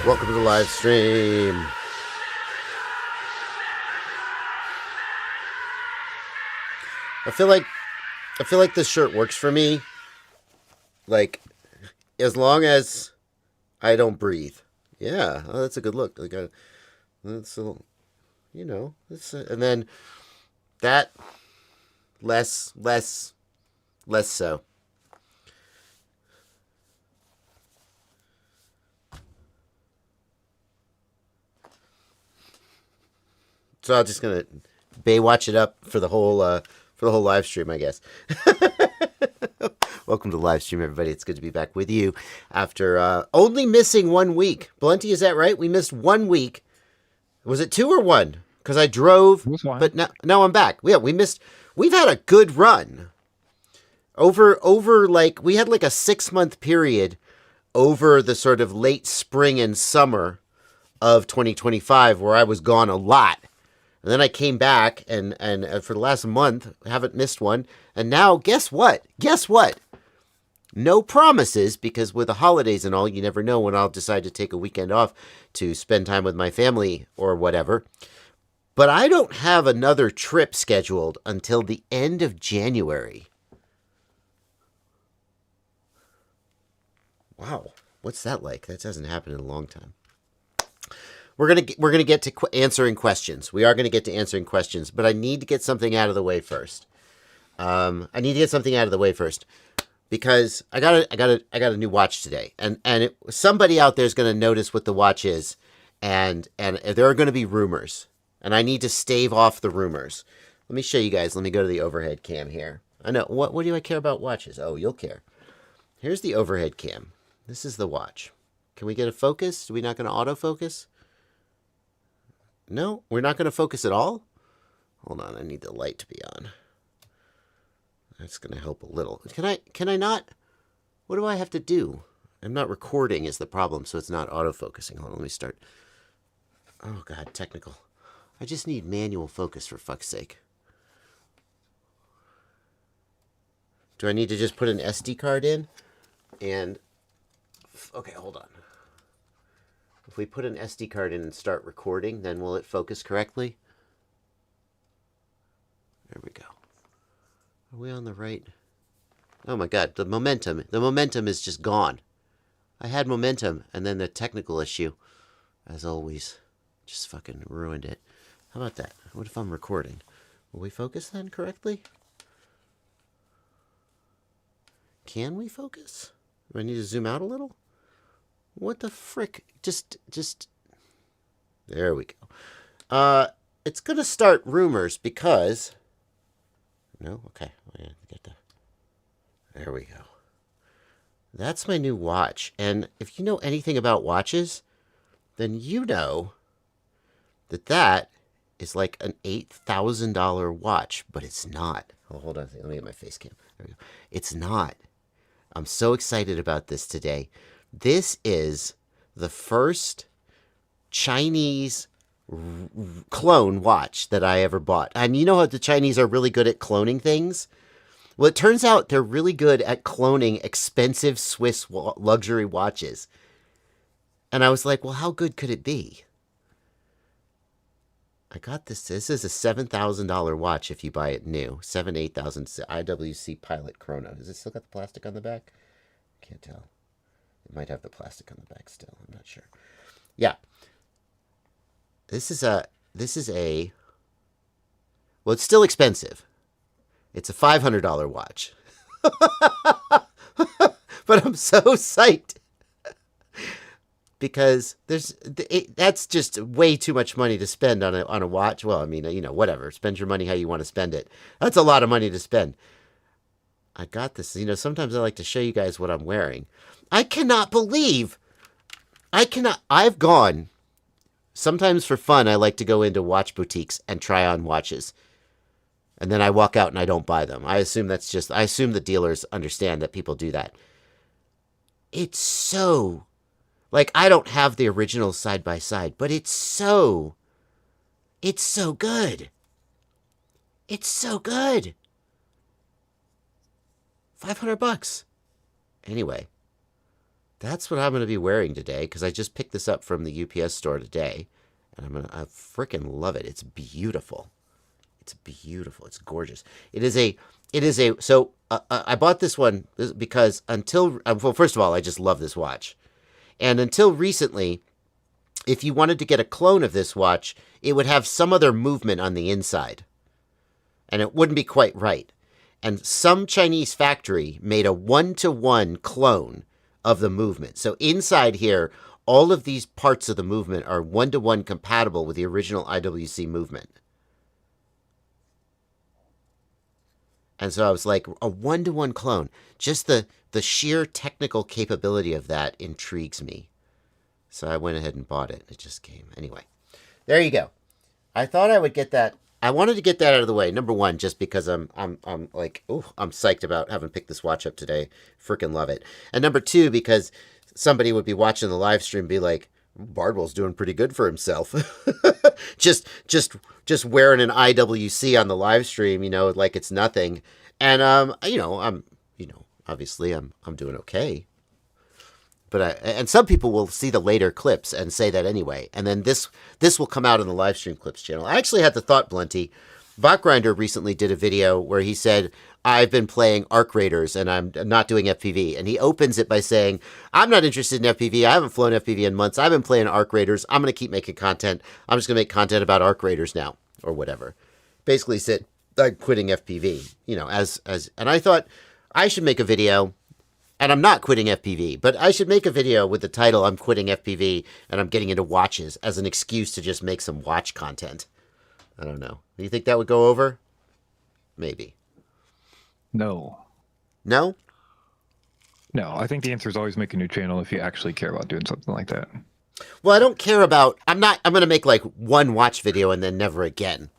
Welcome to the live stream. I feel like this shirt works for me. Like, as long as I don't breathe. Yeah, oh, that's a good look. Like, that's a, you know, and then that less so. So I'm just gonna Baywatch it up for the whole live stream, I guess. Welcome to the live stream, everybody. It's good to be back with you after only missing 1 week. Blunty, is that right? We missed 1 week. Was it 2 or 1? Because I drove, but now I'm back. Yeah, we've had a good run. Over like, we had like a 6-month period over the sort of late spring and summer of 2025 where I was gone a lot. And then I came back, and for the last month, haven't missed one. And now, guess what? Guess what? No promises, because with the holidays and all, you never know when I'll decide to take a weekend off to spend time with my family or whatever. But I don't have another trip scheduled until the end of January. Wow. What's that like? That hasn't happened in a long time. We're gonna get to answering questions. We are gonna get to answering questions, but I need to get something out of the way first. Because I got a new watch today, and somebody out there is gonna notice what the watch is, and there are gonna be rumors, and I need to stave off the rumors. Let me show you guys. Let me go to the overhead cam here. I know what do I care about watches? Oh, you'll care. Here's the overhead cam. This is the watch. Can we get a focus? Are we not gonna autofocus? No, we're not going to focus at all? Hold on, I need the light to be on. That's going to help a little. Can I not? What do I have to do? I'm not recording is the problem, so it's not autofocusing. Hold on, let me start. Oh, God, technical. I just need manual focus, for fuck's sake. Do I need to just put an SD card in? And, okay, hold on. If we put an SD card in and start recording, then will it focus correctly? There we go. Are we on the right? Oh my God, the momentum is just gone. I had momentum, and then the technical issue, as always, just fucking ruined it. How about that? What if I'm recording? Will we focus then correctly? Can we focus? Do I need to zoom out a little? What the frick? Just, there we go. It's going to start rumors because, no? Okay. There we go. That's my new watch. And if you know anything about watches, then you know that is like an $8,000 watch, but it's not. Oh, hold on. Let me get my face cam. There we go. It's not. I'm so excited about this today. This is the first Chinese clone watch that I ever bought. And you know how the Chinese are really good at cloning things? Well, it turns out they're really good at cloning expensive Swiss luxury watches. And I was like, well, how good could it be? I got this. This is a $7,000 watch if you buy it new. $8,000 IWC Pilot Chrono. Does it still got the plastic on the back? Can't tell. It might have the plastic on the back still. I'm not sure. Yeah. This is a, well, it's still expensive. It's a $500 watch. But I'm so psyched. Because that's just way too much money to spend on a watch. Well, I mean, you know, whatever. Spend your money how you want to spend it. That's a lot of money to spend. I got this. You know, sometimes I like to show you guys what I'm wearing. I've gone, sometimes for fun, I like to go into watch boutiques and try on watches. And then I walk out and I don't buy them. I assume the dealers understand that people do that. It's so, like, I don't have the original side by side, but it's so good. It's so good. $500. Anyway, That's what I'm going to be wearing today because I just picked this up from the UPS store today. And I freaking love it. It's beautiful. It's beautiful. It's gorgeous. So I bought this one because well, first of all, I just love this watch. And until recently, if you wanted to get a clone of this watch, it would have some other movement on the inside. And it wouldn't be quite right. And some Chinese factory made a 1-to-1 clone of the movement. So inside here, all of these parts of the movement are 1-to-1 compatible with the original IWC movement. And so I was like, a 1-to-1 clone. Just the sheer technical capability of that intrigues me. So I went ahead and bought it. It just came. Anyway, there you go. I thought I would get that. I wanted to get that out of the way. Number one, just because I'm like, I'm psyched about having picked this watch up today. Freaking love it. And number two, because somebody would be watching the live stream and be like, Bardwell's doing pretty good for himself. just wearing an IWC on the live stream, like it's nothing. And obviously I'm doing okay. But some people will see the later clips and say that anyway. And then this will come out on the live stream clips channel. I actually had the thought, Blunty. Botgrinder recently did a video where he said, I've been playing Arc Raiders and I'm not doing FPV. And he opens it by saying, I'm not interested in FPV. I haven't flown FPV in months. I've been playing Arc Raiders. I'm going to keep making content. I'm just going to make content about Arc Raiders now or whatever. Basically said, I'm quitting FPV, and I thought I should make a video. And I'm not quitting FPV, but I should make a video with the title, I'm quitting FPV and I'm getting into watches as an excuse to just make some watch content. I don't know. Do you think that would go over? Maybe. No. No? No, I think the answer is always make a new channel if you actually care about doing something like that. Well, I don't care about, I'm going to make like one watch video and then never again.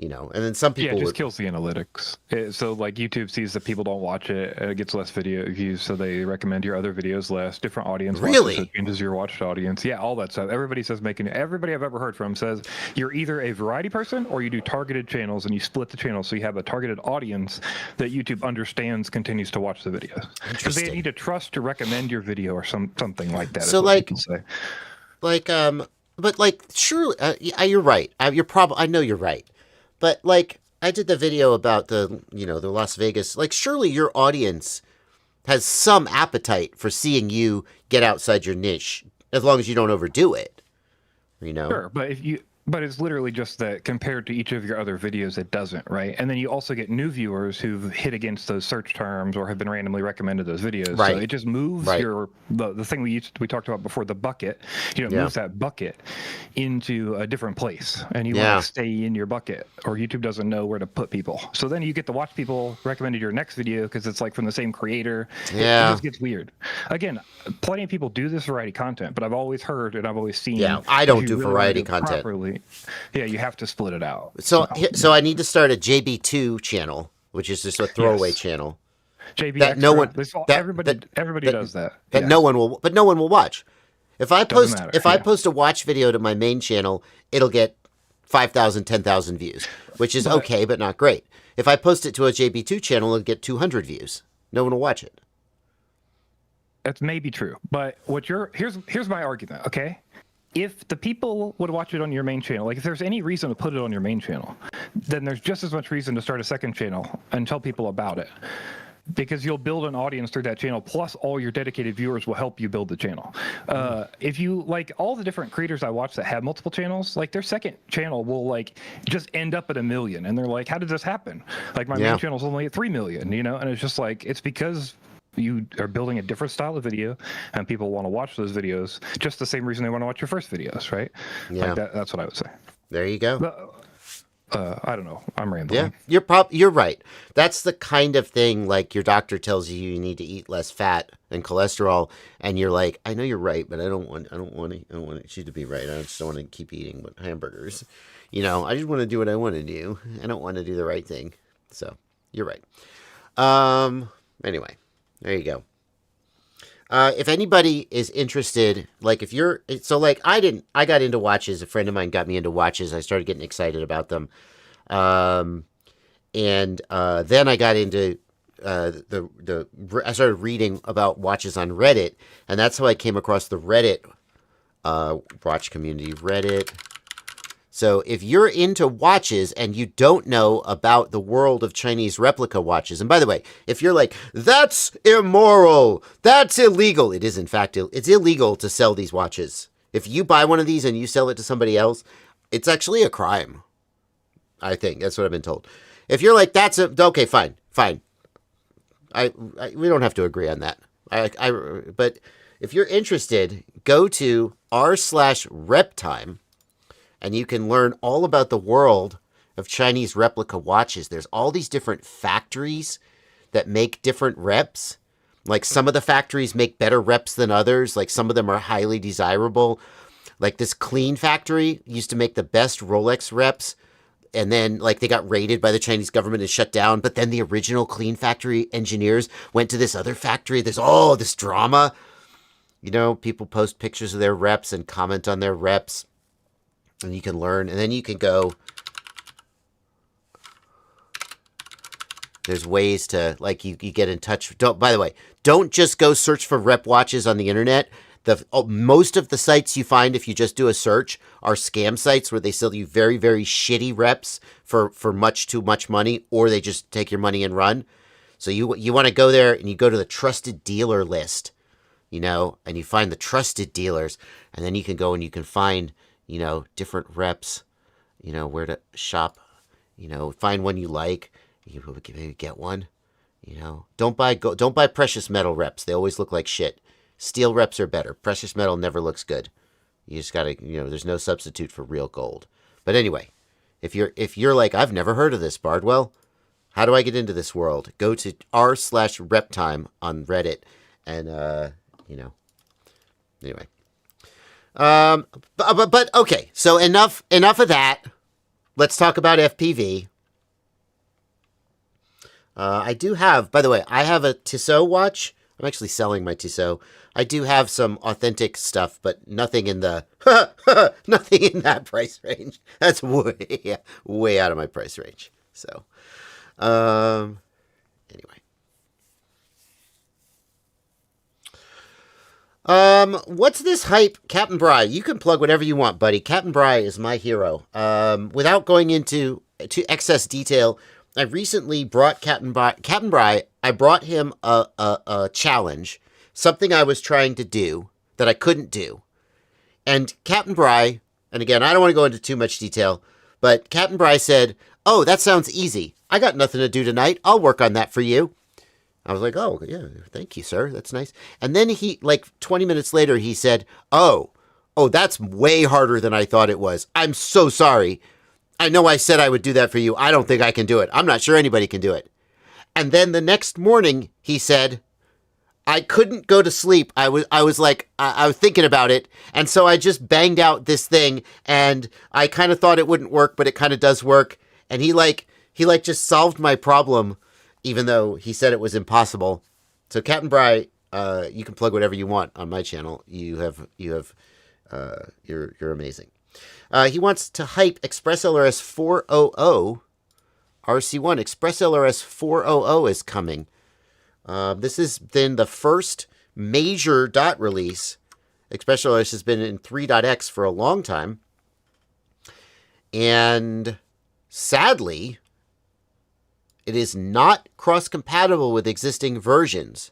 And then some people it just kills the analytics. So like YouTube sees that people don't watch it, it gets less video views, so they recommend your other videos less. Different audience really? Watches, so it changes your watched audience. Yeah, all that stuff. Everybody says everybody I've ever heard from says you're either a variety person or you do targeted channels and you split the channel so you have a targeted audience that YouTube understands continues to watch the videos. Because they need to trust to recommend your video or something like that. So like, but like, surely, you're right. I know you're right. But, like, I did the video about the Las Vegas. Like, surely your audience has some appetite for seeing you get outside your niche, as long as you don't overdo it, Sure, but it's literally just that compared to each of your other videos, it doesn't, right? And then you also get new viewers who've hit against those search terms or have been randomly recommended those videos. Right. So it just moves the thing we talked about before, the bucket. Moves that bucket into a different place, and you want to stay in your bucket, or YouTube doesn't know where to put people. So then you get to watch people recommended your next video because it's like from the same creator. Yeah, it just gets weird. Again, plenty of people do this variety content, but I've always heard and I've always seen. Yeah, I don't do variety content. Properly, yeah, you have to split it out. So I need to start a JB2 channel, which is just a throwaway channel. JB that extra, no one, everybody does that. That no one will watch. If I post a watch video to my main channel, it'll get 5,000, 10,000 views, which is okay, but not great. If I post it to a JB2 channel, it'll get 200 views. No one will watch it. That's maybe true, but here's my argument, okay? If the people would watch it on your main channel, like if there's any reason to put it on your main channel, then there's just as much reason to start a second channel and tell people about it. Because you'll build an audience through that channel, plus all your dedicated viewers will help you build the channel. If you like all the different creators I watch that have multiple channels, like their second channel will like just end up at 1 million, and they're like, "How did this happen?" Like my main channel's only at 3 million, and it's just like it's because you are building a different style of video, and people want to watch those videos just the same reason they want to watch your first videos, right? Yeah, like that's what I would say. There you go. I don't know. I'm rambling. Yeah, you're right. That's the kind of thing like your doctor tells you need to eat less fat and cholesterol, and you're like, I know you're right, but I don't want you to be right. I just don't want to keep eating hamburgers. I just want to do what I want to do. I don't want to do the right thing. So you're right. Anyway, there you go. If anybody is interested, like if you're, so like I got into watches. A friend of mine got me into watches. I started getting excited about them. And then I got into I started reading about watches on Reddit, and that's how I came across the Reddit watch community. Reddit. So if you're into watches and you don't know about the world of Chinese replica watches, and by the way, if you're like, that's immoral, that's illegal, it is in fact, it's illegal to sell these watches. If you buy one of these and you sell it to somebody else, it's actually a crime. I think that's what I've been told. If you're like, okay, fine. We don't have to agree on that. But if you're interested, go to r/reptime, and you can learn all about the world of Chinese replica watches. There's all these different factories that make different reps. Like some of the factories make better reps than others. Like some of them are highly desirable. Like this Clean factory used to make the best Rolex reps. And then like they got raided by the Chinese government and shut down. But then the original Clean factory engineers went to this other factory. There's all this drama. You know, people post pictures of their reps and comment on their reps. And you can learn. And then you can go. There's ways to, like, you get in touch. By the way, don't just go search for rep watches on the internet. Most of the sites you find, if you just do a search, are scam sites where they sell you very, very shitty reps for much too much money, or they just take your money and run. So you want to go there and you go to the trusted dealer list, you know, and you find the trusted dealers, and then you can go and you can find, you know, different reps, you know, where to shop, you know, find one you like. You maybe get one, you know. Don't buy precious metal reps. They always look like shit. Steel reps are better. Precious metal never looks good. You just gotta, you know, there's no substitute for real gold. But anyway, if you're like, I've never heard of this, Bardwell, how do I get into this world? Go to r/reptime on Reddit, and you know, anyway. But okay, so enough of that. Let's talk about FPV. I do have, by the way, I have a Tissot watch. I'm actually selling my Tissot. I do have some authentic stuff, but nothing in the nothing in that price range. That's way out of my price range. So, anyway. What's this hype, Captain Bry? You can plug whatever you want, buddy. Captain Bry is my hero. Without going into excess detail, I recently brought Captain Bry. I brought him a challenge, something I was trying to do that I couldn't do. And Captain Bry, and again, I don't want to go into too much detail, but Captain Bry said, "Oh, that sounds easy. I got nothing to do tonight. I'll work on that for you." I was like, "Oh, yeah, thank you, sir. That's nice." And then he, like 20 minutes later, he said, Oh, that's way harder than I thought it was. I'm so sorry. I know I said I would do that for you. I don't think I can do it. I'm not sure anybody can do it. And then the next morning, he said, I couldn't go to sleep. I was thinking about it. And so I just banged out this thing, and I kind of thought it wouldn't work, but it kind of does work. And he just solved my problem, even though he said it was impossible. So Captain Bry, you can plug whatever you want on my channel. You're amazing. He wants to hype ExpressLRS 400 RC1. ExpressLRS 400 is coming. This has been the first major dot release. ExpressLRS has been in 3.x for a long time. And sadly, it is not cross-compatible with existing versions.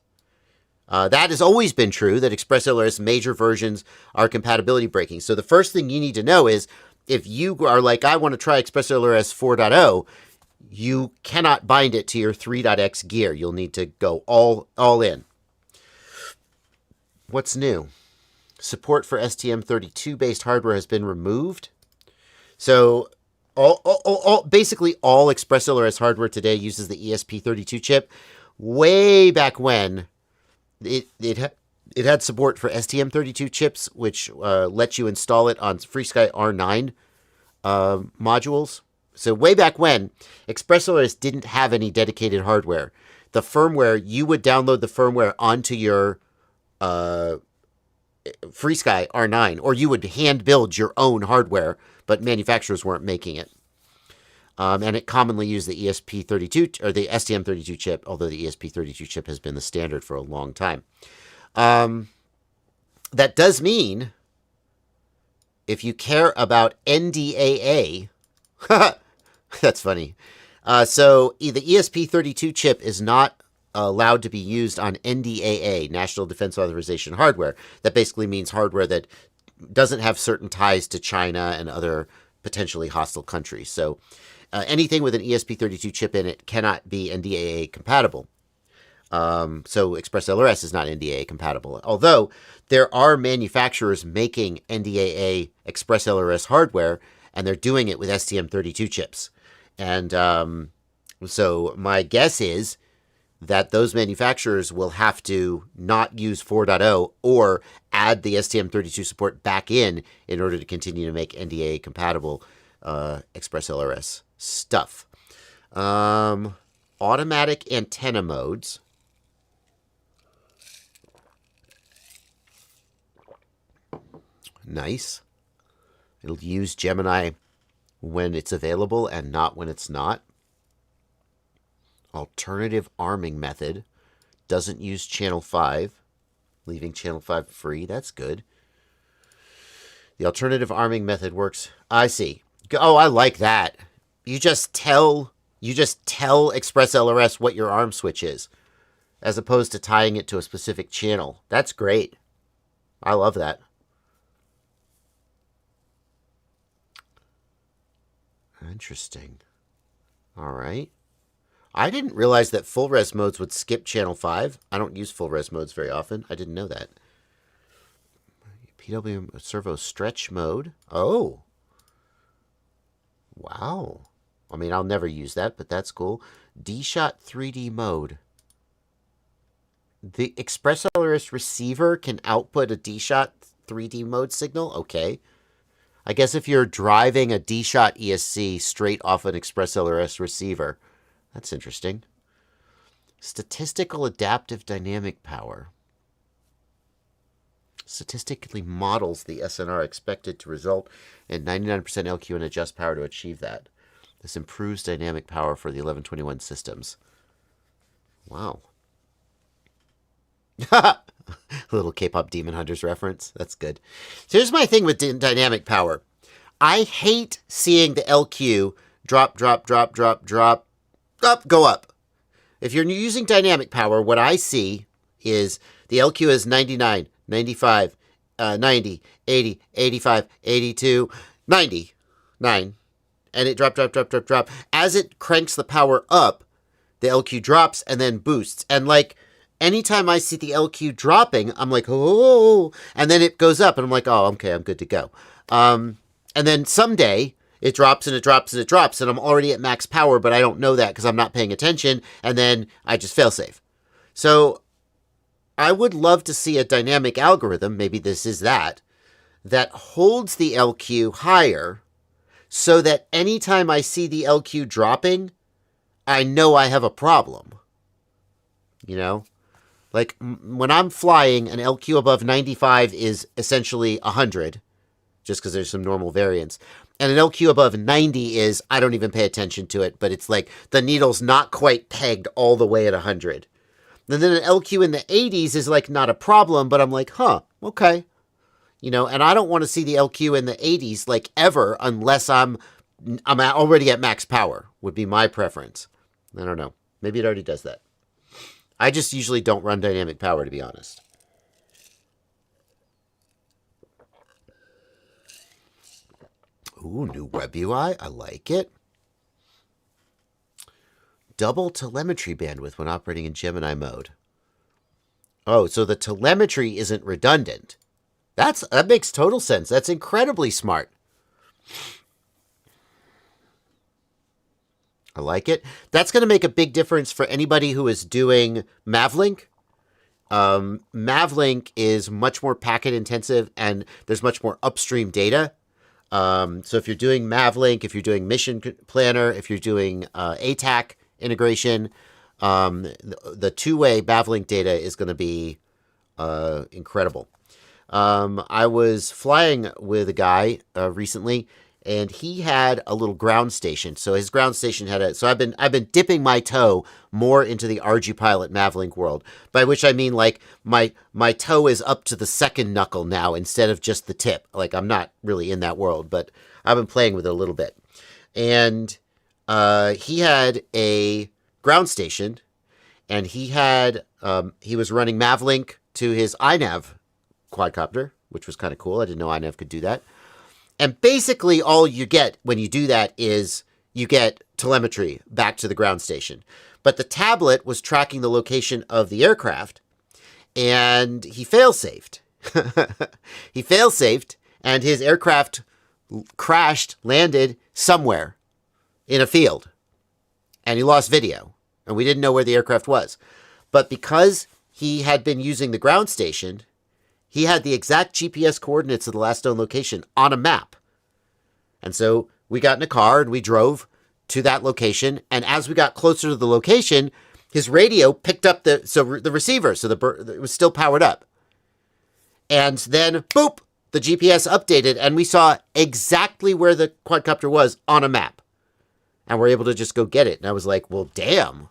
That has always been true, that ExpressLRS major versions are compatibility breaking. So the first thing you need to know is, if you are like, I want to try ExpressLRS 4.0, you cannot bind it to your 3.x gear. You'll need to go all in. What's new? Support for STM32-based hardware has been removed. So basically all ExpressLRS hardware today uses the ESP32 chip. Way back when, it had support for STM32 chips, which lets you install it on FreeSky R9 modules. So way back when, ExpressLRS didn't have any dedicated hardware. The firmware, you would download the firmware onto your FreeSky R9, or you would hand build your own hardware, but manufacturers weren't making it. And it commonly used the ESP32 or the STM32 chip, although the ESP32 chip has been the standard for a long time. That does mean if you care about NDAA, that's funny. So the ESP32 chip is not allowed to be used on NDAA, National Defense Authorization hardware. That basically means hardware that doesn't have certain ties to China and other potentially hostile countries. So anything with an ESP32 chip in it cannot be NDAA compatible. So ExpressLRS is not NDAA compatible. Although there are manufacturers making NDAA ExpressLRS hardware, and they're doing it with STM32 chips. And so my guess is that those manufacturers will have to not use 4.0 or add the STM32 support back in order to continue to make NDAA compatible ExpressLRS stuff. Automatic antenna modes. Nice. It'll use Gemini when it's available and not when it's not. Alternative arming method. Doesn't use channel 5, leaving channel 5 free. That's good. The alternative arming method works. I see. Oh, I like that. You just tell ExpressLRS what your arm switch is, as opposed to tying it to a specific channel. That's great. I love that. Interesting. All right. I didn't realize that full res modes would skip channel 5. I don't use full res modes very often. I didn't know that. PWM servo stretch mode. Oh. Wow. I mean, I'll never use that, but that's cool. D-Shot 3D mode. The ExpressLRS receiver can output a D-Shot 3D mode signal? Okay. I guess if you're driving a D-Shot ESC straight off an ExpressLRS receiver, that's interesting. Statistical adaptive dynamic power. Statistically models the SNR expected to result in 99% LQ and adjust power to achieve that. This improves dynamic power for the 1121 systems. Wow. Little K-pop Demon Hunters reference. That's good. So here's my thing with dynamic power. I hate seeing the LQ drop, go up. If you're using dynamic power, what I see is the LQ is 99, 95, 90, 80, 85, 82, 90, 9. And it drop. As it cranks the power up, the LQ drops and then boosts. And like, anytime I see the LQ dropping, I'm like, oh, and then it goes up and I'm like, oh, okay, I'm good to go. And then someday it drops and it drops and it drops and I'm already at max power, but I don't know that because I'm not paying attention. And then I just fail safe. So I would love to see a dynamic algorithm, maybe this is that holds the LQ higher so that anytime I see the LQ dropping, I know I have a problem. You know? Like, when I'm flying, an LQ above 95 is essentially 100, just because there's some normal variance. And an LQ above 90 is, I don't even pay attention to it, but it's like the needle's not quite pegged all the way at 100. And then an LQ in the 80s is like not a problem, but I'm like, huh, okay. You know, and I don't want to see the LQ in the 80s like ever unless I'm already at max power, would be my preference. I don't know. Maybe it already does that. I just usually don't run dynamic power, to be honest. Ooh, new web UI. I like it. Double telemetry bandwidth when operating in Gemini mode. Oh, so the telemetry isn't redundant. That makes total sense. That's incredibly smart. I like it. That's going to make a big difference for anybody who is doing Mavlink. Mavlink is much more packet intensive and there's much more upstream data. So if you're doing Mavlink, if you're doing Mission Planner, if you're doing ATAC integration, the two-way Mavlink data is going to be incredible. I was flying with a guy recently, and he had a little ground station. So his ground station had a. So I've been dipping my toe more into the RG-Pilot Mavlink world, by which I mean like my toe is up to the second knuckle now instead of just the tip. Like I'm not really in that world, but I've been playing with it a little bit. And he had a ground station, and he was running Mavlink to his iNav quadcopter, which was kind of cool. I didn't know iNav could do that. And basically all you get when you do that is you get telemetry back to the ground station. But the tablet was tracking the location of the aircraft, and he fail-safed. He fail-safed, and his aircraft crashed, landed somewhere in a field. And he lost video, and we didn't know where the aircraft was. But because he had been using the ground station, he had the exact GPS coordinates of the last known location on a map. And so we got in a car and we drove to that location. And as we got closer to the location, his radio picked up the receiver. So it was still powered up. And then, boop, the GPS updated and we saw exactly where the quadcopter was on a map. And we're able to just go get it. And I was like, well, damn.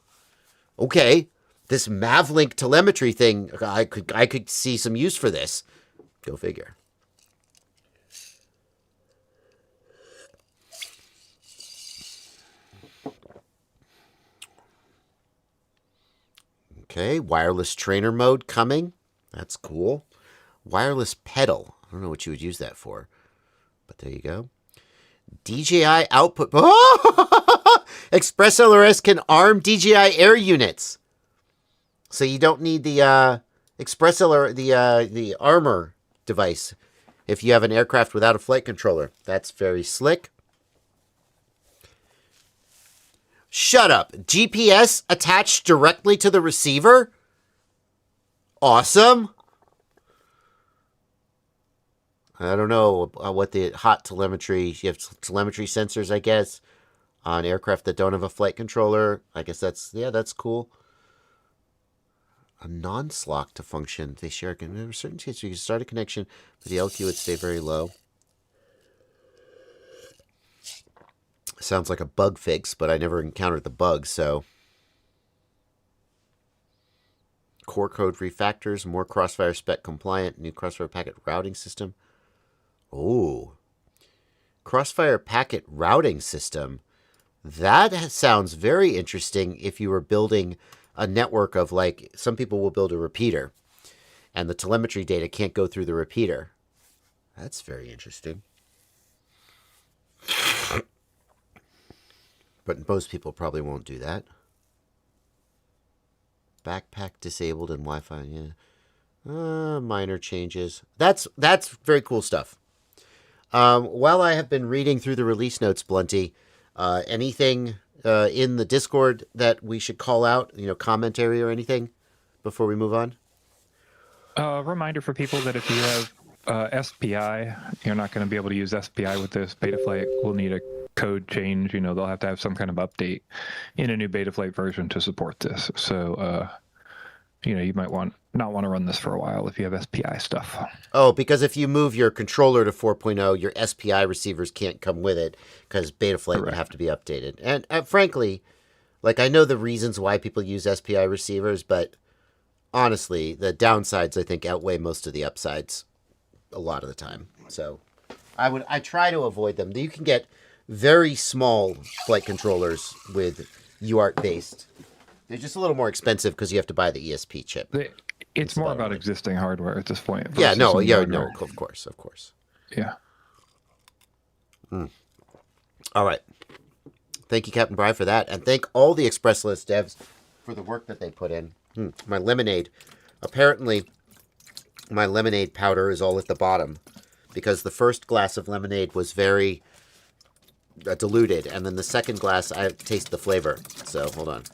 Okay. This Mavlink telemetry thing, I could see some use for this. Go figure. Okay, wireless trainer mode coming. That's cool. Wireless pedal. I don't know what you would use that for, but there you go. DJI output. Oh! ExpressLRS can arm DJI air units. So you don't need the the armor device if you have an aircraft without a flight controller. That's very slick. Shut up. GPS attached directly to the receiver? Awesome. I don't know what the hot telemetry... You have telemetry sensors, I guess, on aircraft that don't have a flight controller. I guess that's cool. A non-slock to function. They share in certain cases you can start a connection, but the LQ would stay very low. Sounds like a bug fix, but I never encountered the bug, so. Core code refactors, more Crossfire spec compliant, new Crossfire packet routing system. Oh. Crossfire packet routing system. That sounds very interesting if you were building a network of, like, some people will build a repeater and the telemetry data can't go through the repeater. That's very interesting. But most people probably won't do that. Backpack disabled and Wi-Fi, yeah. Minor changes. That's very cool stuff. While I have been reading through the release notes, Blunty, anything in the Discord that we should call out, commentary or anything before we move on? Reminder for people that if you have SPI, you're not going to be able to use SPI with this. Betaflight will need a code change. They'll have to have some kind of update in a new Betaflight version to support this. So, you might not want to run this for a while if you have SPI stuff. Oh, because if you move your controller to 4.0, your SPI receivers can't come with it because Betaflight would have to be updated. And frankly, like, I know the reasons why people use SPI receivers, but honestly, the downsides, I think, outweigh most of the upsides a lot of the time. So I try to avoid them. You can get very small flight controllers with UART-based. They're just a little more expensive because you have to buy the ESP chip. It's more about existing hardware at this point. Yeah, no, of course. Yeah. All right. Thank you, Captain Bry, for that. And thank all the ExpressLRS devs for the work that they put in. My lemonade. Apparently, my lemonade powder is all at the bottom because the first glass of lemonade was very diluted. And then the second glass, I taste the flavor. So, hold on.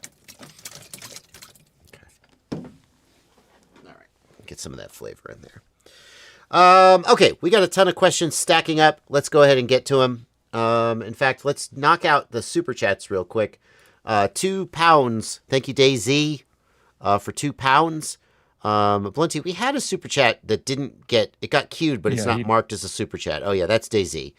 Get some of that flavor in there. Okay, we got a ton of questions stacking up. Let's go ahead and get to them. In fact, let's knock out the super chats real quick. £2. Thank you, DayZ, for £2. Blunty, we had a super chat that didn't get... It got queued, but it's not marked as a super chat. Oh, yeah, that's DayZ.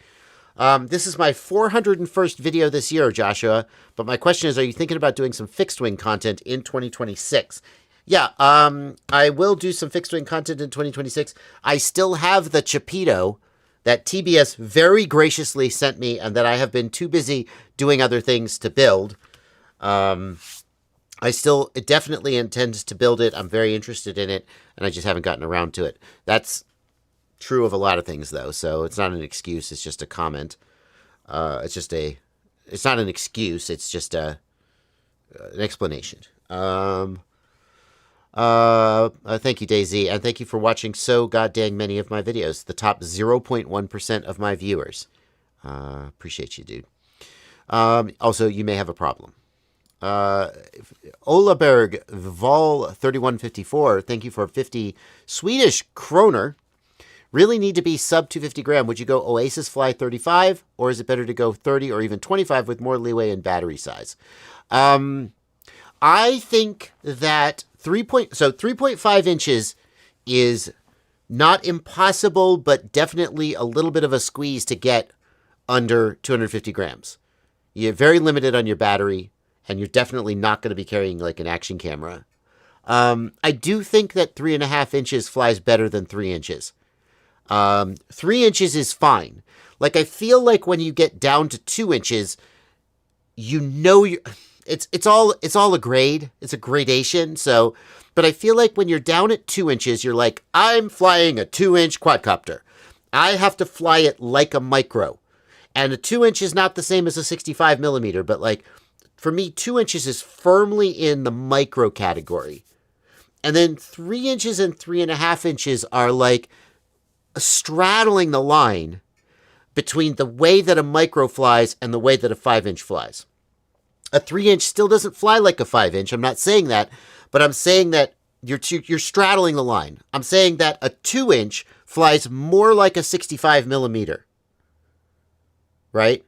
This is my 401st video this year, Joshua. But my question is, are you thinking about doing some fixed wing content in 2026? Yeah, I will do some fixed wing content in 2026. I still have the Chapito that TBS very graciously sent me and that I have been too busy doing other things to build. I still definitely intend to build it. I'm very interested in it, and I just haven't gotten around to it. That's true of a lot of things, though, so it's not an excuse. It's just a comment. It's not an excuse. It's just an explanation. Thank you, Daisy, and thank you for watching so goddamn many of my videos. The top 0.1% of my viewers. Appreciate you, dude. Also, you may have a problem. Olaberg Vol 3154, thank you for 50 Swedish kroner. Really need to be sub 250 gram. Would you go Oasisfly 35, or is it better to go 30 or even 25 with more leeway in battery size? I think that 3.5 inches is not impossible, but definitely a little bit of a squeeze to get under 250 grams. You're very limited on your battery, and you're definitely not going to be carrying like an action camera. I do think that 3.5 inches flies better than 3 inches. 3 inches is fine. Like, I feel like when you get down to 2 inches, you know, it's all a grade. It's a gradation. So, but I feel like when you're down at 2 inches, you're like, I'm flying a 2-inch quadcopter. I have to fly it like a micro. And a 2 inch is not the same as a 65 millimeter, but like, for me, 2 inches is firmly in the micro category. And then 3 inches and 3.5 inches are like straddling the line between the way that a micro flies and the way that a 5-inch flies. A 3-inch still doesn't fly like a 5-inch. I'm not saying that, but I'm saying that you're straddling the line. I'm saying that a 2-inch flies more like a 65 millimeter, right?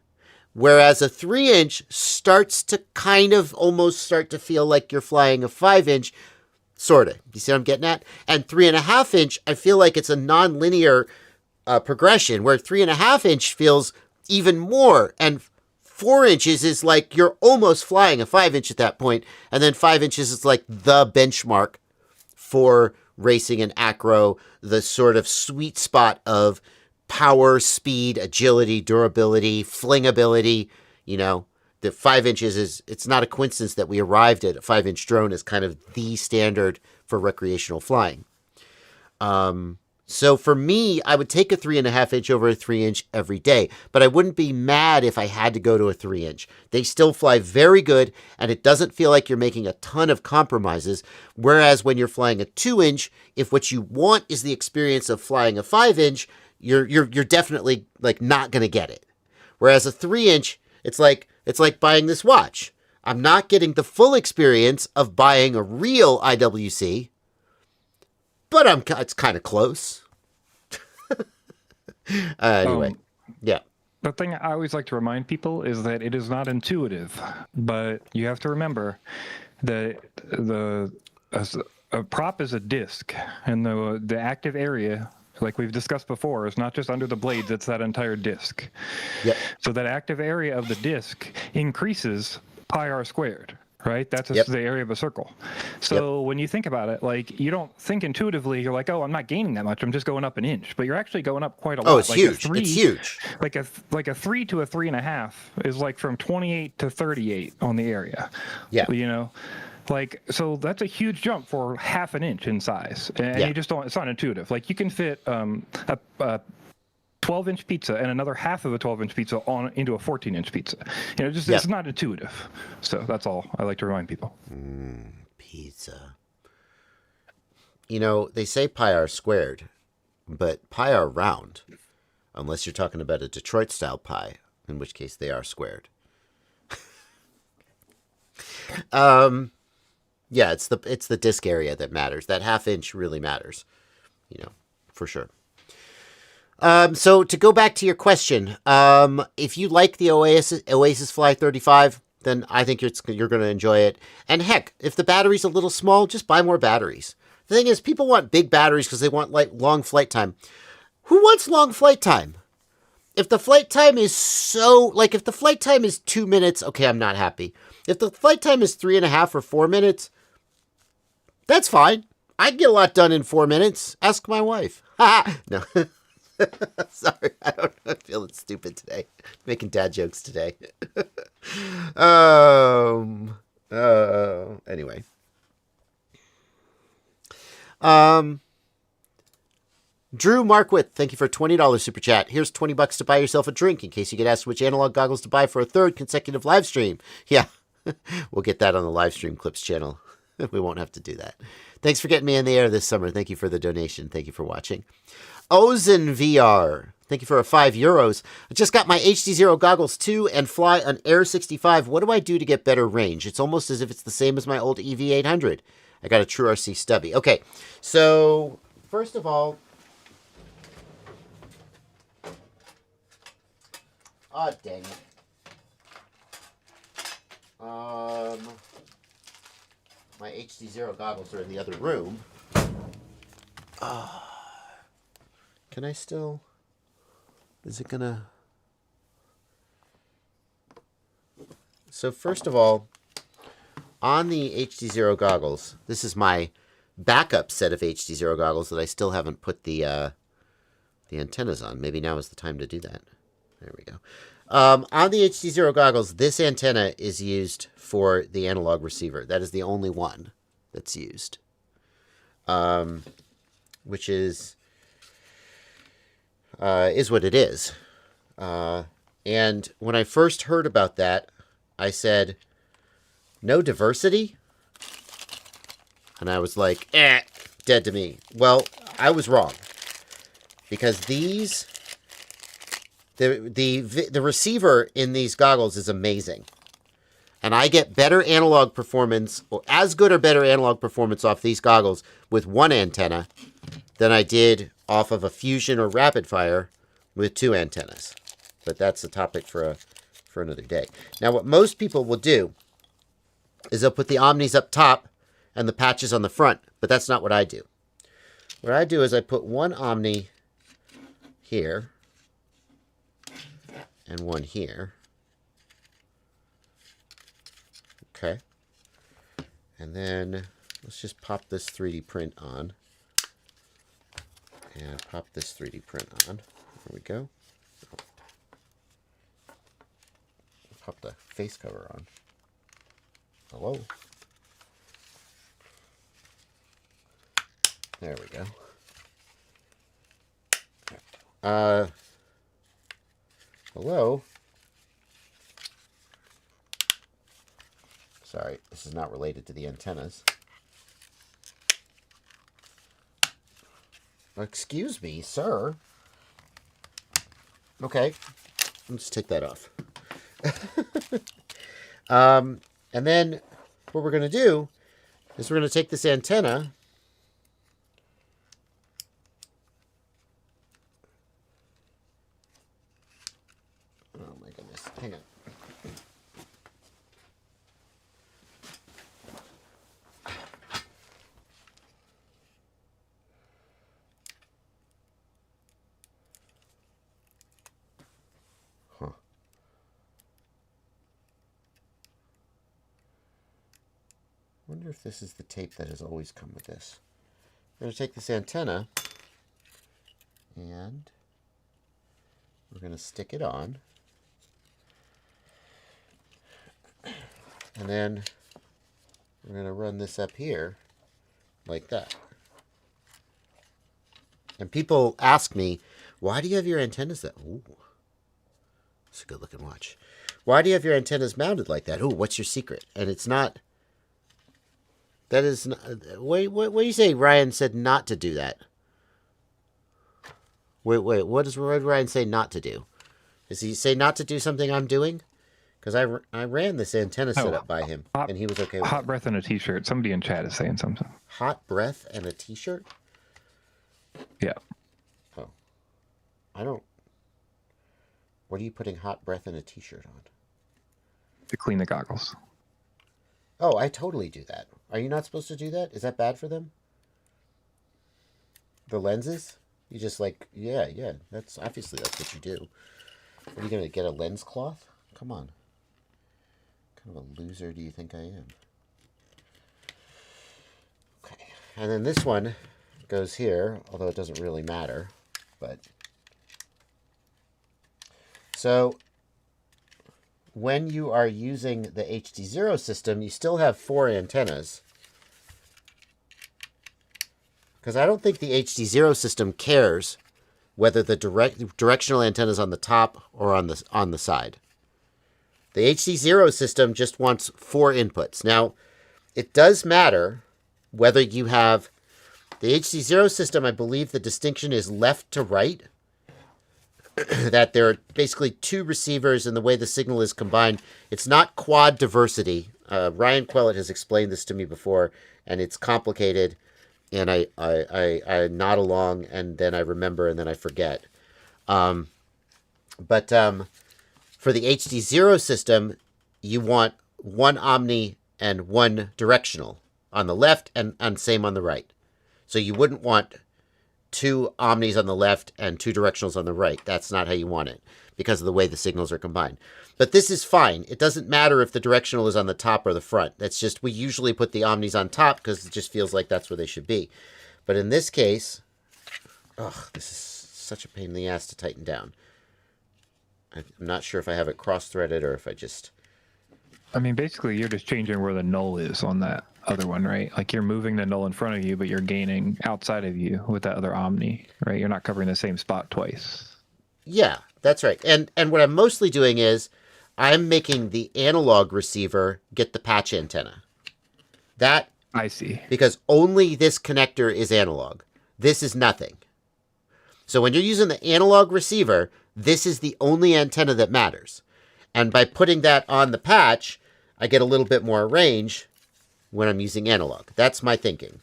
Whereas a 3-inch starts to kind of almost start to feel like you're flying a 5-inch, sort of. You see what I'm getting at? And 3.5 inch, I feel like it's a non-linear progression, where 3.5 inch feels even more, and 4 inches is like you're almost flying a 5-inch at that point, and then 5 inches is like the benchmark for racing and acro, the sort of sweet spot of power, speed, agility, durability, flingability. You know, the 5 inches it's not a coincidence that we arrived at a 5-inch drone as kind of the standard for recreational flying. So for me, I would take a 3.5 inch over a 3-inch every day, but I wouldn't be mad if I had to go to a 3-inch. They still fly very good, and it doesn't feel like you're making a ton of compromises. Whereas when you're flying a 2-inch, if what you want is the experience of flying a 5-inch, you're definitely like not going to get it. Whereas a 3-inch, it's like buying this watch. I'm not getting the full experience of buying a real IWC, but it's kind of close. Anyway, yeah. The thing I always like to remind people is that it is not intuitive, but you have to remember that a prop is a disc, and the active area, like we've discussed before, is not just under the blades, it's that entire disc. Yep. So that active area of the disc increases pi r squared, right? That's the area of a circle. So when you think about it, like, you don't think intuitively, you're like, oh, I'm not gaining that much, I'm just going up an inch. But you're actually going up quite a lot. Oh, it's huge. It's huge. Like a 3 to a 3.5 is like from 28 to 38 on the area. Yeah. You know? Like, so that's a huge jump for half an inch in size. And you just don't, it's not intuitive. Like, you can fit a 12-inch pizza and another half of a 12-inch pizza into a 14-inch pizza. You know, just it's not intuitive. So that's all I like to remind people. Pizza. You know, they say pi r squared, but pi r round, unless you're talking about a Detroit-style pi, in which case they are squared. Yeah, it's the disc area that matters. That half-inch really matters, you know, for sure. So to go back to your question, if you like the Oasisfly 35, then I think you're going to enjoy it. And heck, if the battery's a little small, just buy more batteries. The thing is, people want big batteries because they want like long flight time. Who wants long flight time? if the flight time is if the flight time is 2 minutes, okay, I'm not happy. If the flight time is 3.5 or 4 minutes, that's fine. I'd get a lot done in 4 minutes. Ask my wife. No. Sorry, I feel it's stupid today. Making dad jokes today. Anyway. Drew Markwith, thank you for a $20 super chat. Here's $20 to buy yourself a drink in case you get asked which analog goggles to buy for a third consecutive live stream. Yeah, we'll get that on the live stream clips channel. We won't have to do that. Thanks for getting me in the air this summer. Thank you for the donation. Thank you for watching. Ozen VR, thank you for a €5. I just got my HDZero goggles too and fly an Air 65. What do I do to get better range? It's almost as if it's the same as my old EV800. I got a True RC stubby. Okay, so first of all, oh, dang it. My HDZero goggles are in the other room. Can I still... Is it gonna... So first of all, on the HDZero goggles, this is my backup set of HDZero goggles that I still haven't put the antennas on. Maybe now is the time to do that. There we go. On the HDZero goggles, this antenna is used for the analog receiver. That is the only one that's used. Which is what it is. And when I first heard about that, I said, no diversity? And I was like, dead to me. Well, I was wrong. Because these... The receiver in these goggles is amazing. And I get better analog performance, or as good or better analog performance off these goggles with one antenna than I did off of a Fusion or Rapid Fire with two antennas. But that's a topic for another day. Now, what most people will do is they'll put the Omnis up top and the patches on the front, but that's not what I do. What I do is I put one Omni here and one here. Okay. And then let's just pop this 3D print on. And pop this 3D print on. There we go. Pop the face cover on. Hello. There we go. Hello. Sorry, this is not related to the antennas. Excuse me, sir. Okay, let's take that off. And then what we're going to do is we're going to take this antenna hang on. Huh. Wonder if this is the tape that has always come with this. I'm going to take this antenna and we're going to stick it on. And then we're going to run this up here like that. And people ask me, why do you have your antennas that... Ooh, that's a good looking watch. Why do you have your antennas mounted like that? Ooh, what's your secret? And it's not... That is not... Wait, what do you say Ryan said not to do that? Wait, what did Ryan say not to do? Does he say not to do something I'm doing? Because I ran this antenna setup by him, and he was okay with it. Hot breath and a t-shirt. Somebody in chat is saying something. Hot breath and a t-shirt? Yeah. Oh. I don't... What are you putting hot breath and a t-shirt on? To clean the goggles. Oh, I totally do that. Are you not supposed to do that? Is that bad for them? The lenses? You just like... Yeah, that's... Obviously, that's what you do. What are you going to get, a lens cloth? Come on. What kind of a loser do you think I am? Okay. And then this one goes here, although it doesn't really matter. But so when you are using the HDZero system, you still have 4 antennas. Because I don't think the HDZero system cares whether the directional antenna is on the top or on the side. The HDZero system just wants 4 inputs. Now, it does matter whether you have the HDZero system. I believe the distinction is left to right. That there are basically 2 receivers, and the way the signal is combined, it's not quad diversity. Ryan Quellet has explained this to me before, and it's complicated. And I nod along, and then I remember, and then I forget. But for the HDZero system, you want 1 omni and 1 directional on the left, and same on the right. So you wouldn't want 2 omnis on the left and 2 directionals on the right. That's not how you want it, because of the way the signals are combined. But this is fine. It doesn't matter if the directional is on the top or the front. That's just, we usually put the omnis on top because it just feels like that's where they should be. But in this case, this is such a pain in the ass to tighten down. I'm not sure if I have it cross-threaded or if I just... I mean, basically, you're just changing where the null is on that other one, right? Like, you're moving the null in front of you, but you're gaining outside of you with that other omni, right? You're not covering the same spot twice. Yeah, that's right. And what I'm mostly doing is I'm making the analog receiver get the patch antenna. That I see. Because only this connector is analog. This is nothing. So when you're using the analog receiver, this is the only antenna that matters. And by putting that on the patch, I get a little bit more range when I'm using analog. That's my thinking.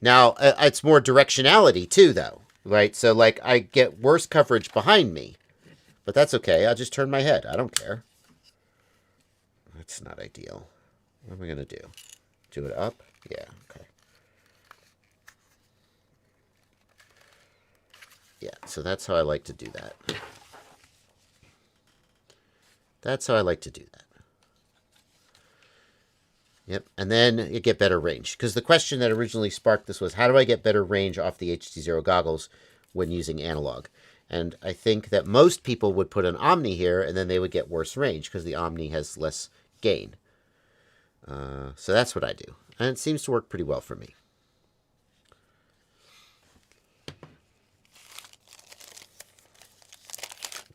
Now, it's more directionality too, though, right? So, like, I get worse coverage behind me. But that's okay. I'll just turn my head. I don't care. That's not ideal. What am I going to do? Do it up? Yeah, okay. Yeah, so that's how I like to do that. That's how I like to do that. Yep, and then you get better range. Because the question that originally sparked this was, how do I get better range off the HDZero goggles when using analog? And I think that most people would put an omni here, and then they would get worse range, because the omni has less gain. So that's what I do. And it seems to work pretty well for me.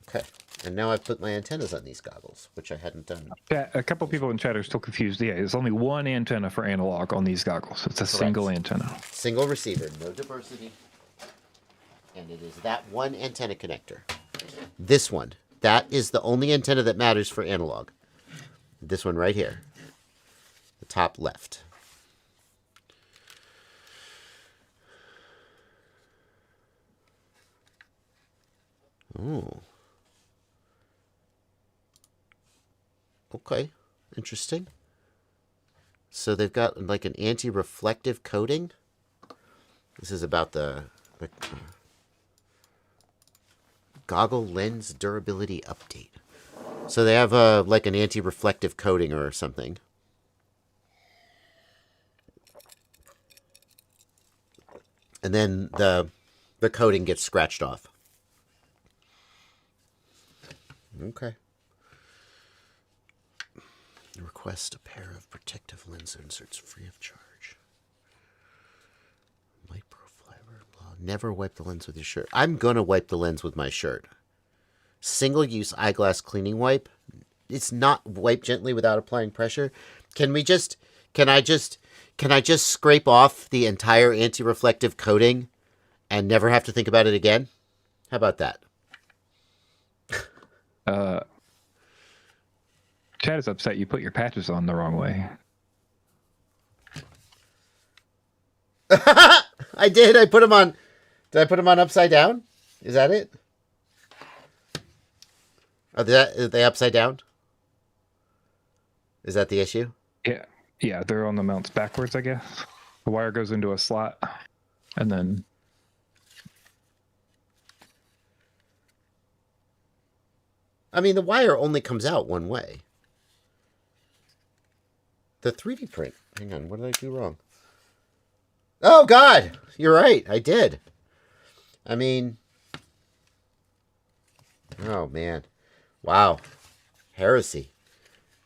Okay. And now I've put my antennas on these goggles, which I hadn't done. Yeah, a couple people in chat are still confused. Yeah, there's only 1 antenna for analog on these goggles. It's a single antenna. Single receiver, no diversity. And it is that 1 antenna connector. This one. That is the only antenna that matters for analog. This one right here. The top left. Oh. Okay. Interesting. So they've got like an anti-reflective coating. This is about the goggle lens durability update. So they have like an anti-reflective coating or something. And then the coating gets scratched off. Okay. Request a pair of protective lens inserts free of charge. Microfiber. Blah. Never wipe the lens with your shirt. I'm going to wipe the lens with my shirt. Single-use eyeglass cleaning wipe. It's not wipe gently without applying pressure. Can I just scrape off the entire anti-reflective coating and never have to think about it again? How about that? Chad is upset you put your patches on the wrong way. I did. I put them on. Did I put them on upside down? Is that it? Are they upside down? Is that the issue? Yeah, they're on the mounts backwards, I guess. The wire goes into a slot, and then... I mean, the wire only comes out one way. The 3D print. Hang on, what did I do wrong? Oh, God! You're right, I did. I mean... Oh, man. Wow. Heresy.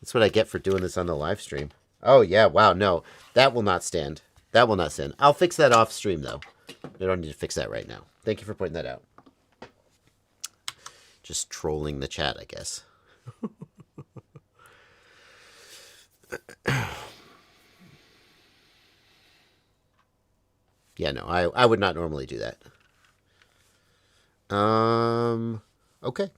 That's what I get for doing this on the live stream. Oh, yeah, wow, no. That will not stand. That will not stand. I'll fix that off stream, though. I don't need to fix that right now. Thank you for pointing that out. Just trolling the chat, I guess. Yeah, no, I would not normally do that. Okay.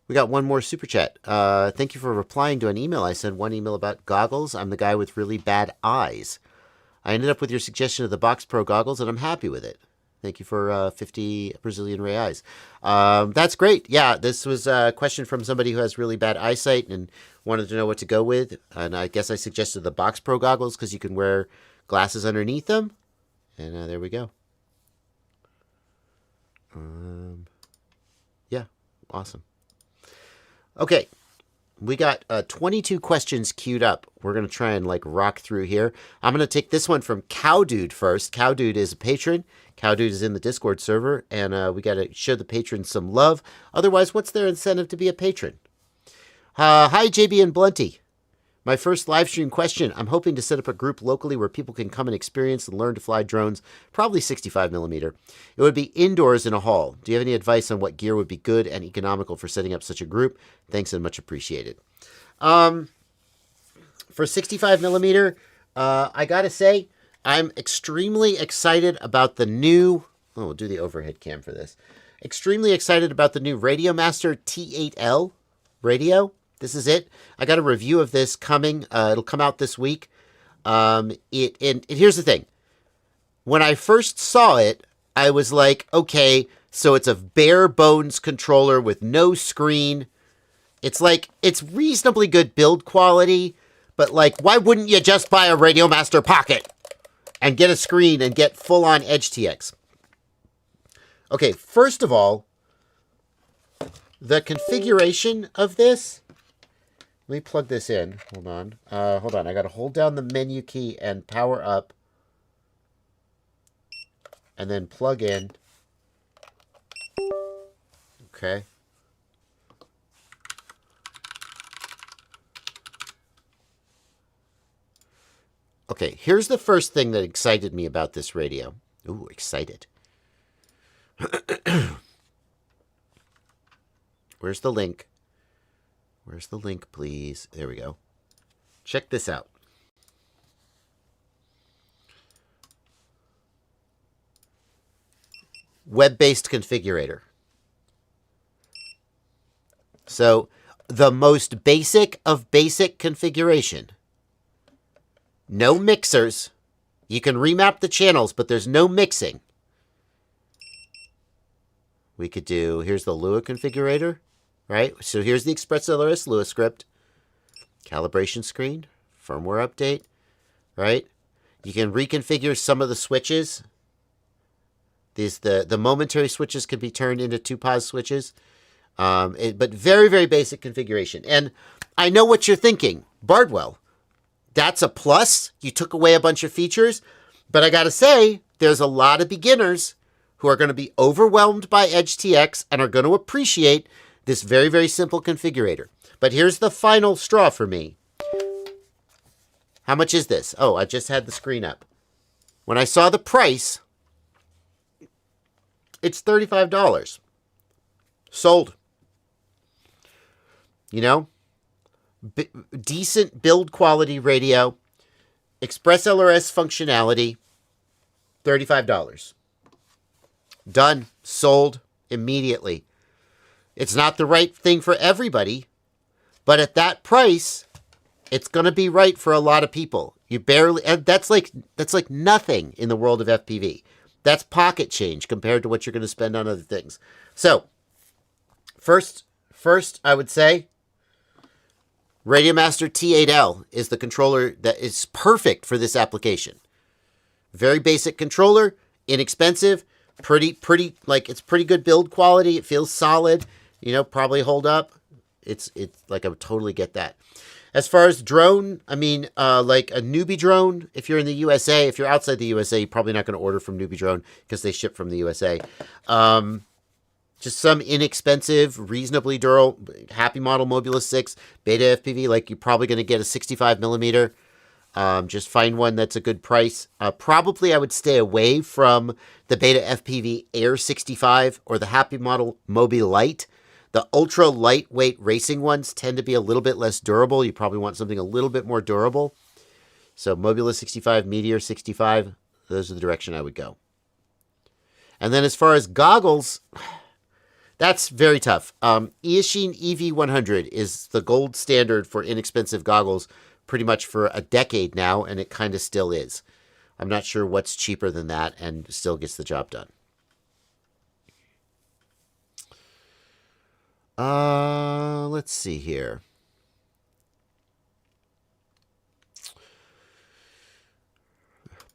We got one more super chat. Thank you for replying to an email. I sent one email about goggles. I'm the guy with really bad eyes. I ended up with your suggestion of the Box Pro goggles, and I'm happy with it. Thank you for 50 Brazilian reais. That's great. Yeah, this was a question from somebody who has really bad eyesight and wanted to know what to go with. And I guess I suggested the Box Pro goggles because you can wear glasses underneath them. And there we go. Yeah, awesome. Okay, we got 22 questions queued up. We're going to try and rock through here. I'm going to take this one from Cowdude first. Cowdude is a patron. Cowdude is in the Discord server, and we got to show the patrons some love. Otherwise, what's their incentive to be a patron? Hi, JB and Blunty. My first live stream question. I'm hoping to set up a group locally where people can come and experience and learn to fly drones, probably 65mm. It would be indoors in a hall. Do you have any advice on what gear would be good and economical for setting up such a group? Thanks and much appreciated. For 65mm, I gotta say, I'm extremely excited about the new... Oh, we'll do the overhead cam for this. Extremely excited about the new RadioMaster T8L radio. This is it. I got a review of this coming. It'll come out this week. And here's the thing. When I first saw it, I was like, okay, so it's a bare bones controller with no screen. It's reasonably good build quality, but why wouldn't you just buy a RadioMaster Pocket and get a screen and get full-on HDX? Okay, first of all, the configuration of this... Let me plug this in. Hold on. I got to hold down the menu key and power up. And then plug in. Okay. Okay, here's the first thing that excited me about this radio. Ooh, excited. Where's the link? Where's the link, please? There we go. Check this out. Web-based configurator. So, the most basic of basic configuration. No mixers. You can remap the channels, but there's no mixing. We could do, here's the Lua configurator. Right, so here's the ExpressLRS Lua script. Calibration screen, firmware update, right? You can reconfigure some of the switches. The momentary switches can be turned into 2-pos switches. But very, very basic configuration. And I know what you're thinking. Bardwell, that's a plus. You took away a bunch of features. But I got to say, there's a lot of beginners who are going to be overwhelmed by EdgeTX and are going to appreciate this very, very simple configurator. But here's the final straw for me. How much is this? Oh, I just had the screen up. When I saw the price, it's $35. Sold. You know? Decent build quality radio. ExpressLRS functionality. $35. Done. Sold immediately. It's not the right thing for everybody, but at that price, it's going to be right for a lot of people. You barely, and that's like nothing in the world of FPV. That's pocket change compared to what you're going to spend on other things. So, first, I would say, RadioMaster T8L is the controller that is perfect for this application. Very basic controller, inexpensive, pretty, it's pretty good build quality. It feels solid. probably hold up. It's like I would totally get that. As far as drone, I mean, like a newbie drone, if you're in the USA, if you're outside the USA, you're probably not going to order from Newbie Drone because they ship from the USA. Just some inexpensive, reasonably durable, happy model Mobula 6, Beta FPV, like you're probably going to get a 65 millimeter. Just find one that's a good price. Probably I would stay away from the Beta FPV Air 65 or the happy model Mobi Light. The ultra lightweight racing ones tend to be a little bit less durable. You probably want something a little bit more durable. So Mobula 65, Meteor 65, those are the direction I would go. And then as far as goggles, that's very tough. Eachine EV100 is the gold standard for inexpensive goggles pretty much for a decade now, and it kind of still is. I'm not sure what's cheaper than that and still gets the job done. Let's see here.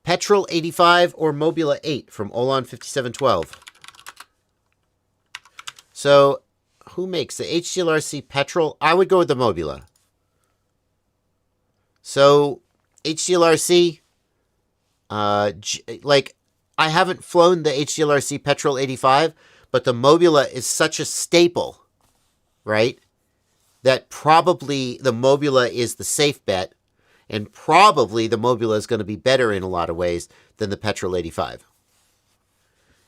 Petrol 85 or Mobula 8 from Olan 5712. So, who makes the HDLRC Petrol? I would go with the Mobula. So, HDLRC, like, I haven't flown the HDLRC Petrol 85, but the Mobula is such a staple, right? That probably the Mobula is the safe bet, and probably the Mobula is going to be better in a lot of ways than the Petrol 85.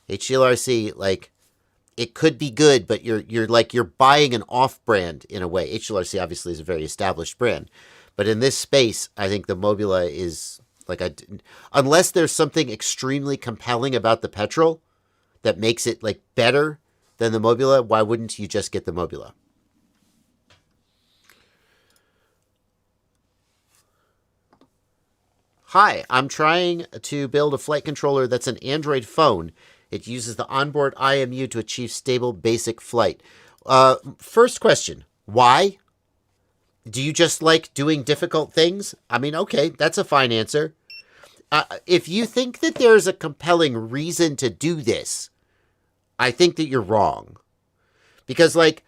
HDLRC, like, it could be good, but you're buying an off-brand in a way. HDLRC obviously is a very established brand, but in this space, I think the Mobula is like unless there's something extremely compelling about the Petrol that makes it like better than the Mobula, why wouldn't you just get the Mobula? Hi, I'm trying to build a flight controller that's an Android phone. It uses the onboard IMU to achieve stable basic flight. First question, why? Do you just like doing difficult things? I mean, okay, that's a fine answer. If you think that there's a compelling reason to do this, I think that you're wrong. Because, like,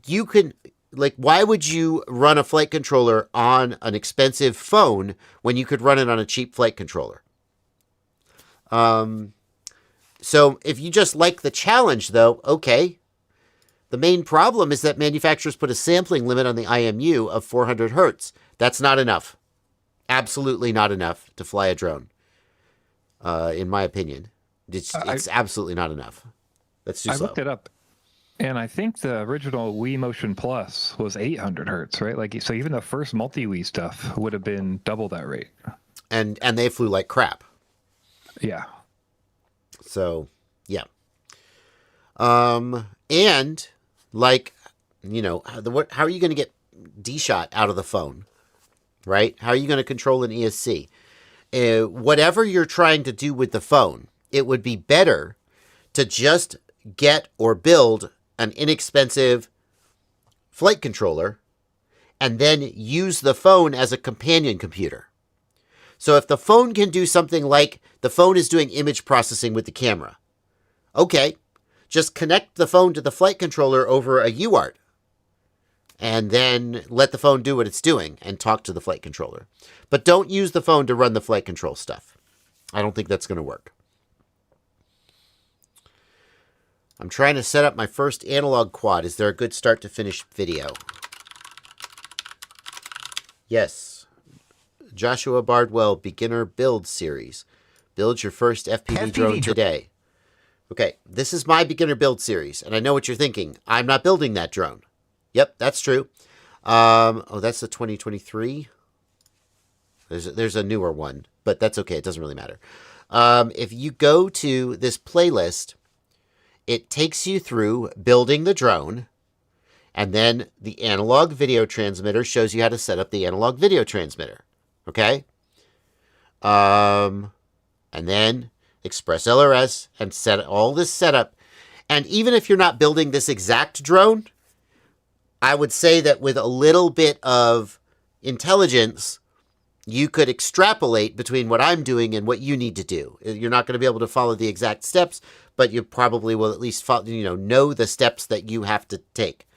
you can... Like, why would you run a flight controller on an expensive phone when you could run it on a cheap flight controller? So if you just like the challenge, though, okay. The main problem is that manufacturers put a sampling limit on the IMU of 400 hertz. That's not enough. Absolutely not enough to fly a drone, in my opinion. It's absolutely not enough. That's too slow. I looked it up. And I think the original Wii Motion Plus was 800 hertz, right? Like, so even the first multi-Wii stuff would have been double that rate. And they flew like crap. Yeah. So, yeah. And like, you know, how are you going to get D-Shot out of the phone, right? How are you going to control an ESC? Whatever you're trying to do with the phone, it would be better to just get or build an inexpensive flight controller and then use the phone as a companion computer. So if the phone can do something like the phone is doing image processing with the camera, okay, just connect the phone to the flight controller over a UART and then let the phone do what it's doing and talk to the flight controller. But don't use the phone to run the flight control stuff. I don't think that's going to work. I'm trying to set up my first analog quad. Is there a good start to finish video? Yes. Joshua Bardwell Beginner Build Series. Build your first FPV drone today. Okay, this is my beginner build series, and I know what you're thinking. I'm not building that drone. Yep, that's true. Oh, that's the 2023. There's a newer one, but that's okay. It doesn't really matter. If you go to this playlist, it takes you through building the drone, and then the analog video transmitter shows you how to set up the analog video transmitter. Okay? And then ExpressLRS and set all this setup. And even if you're not building this exact drone, I would say that with a little bit of intelligence, you could extrapolate between what I'm doing and what you need to do. You're not going to be able to follow the exact steps, but you probably will at least follow, know the steps that you have to take.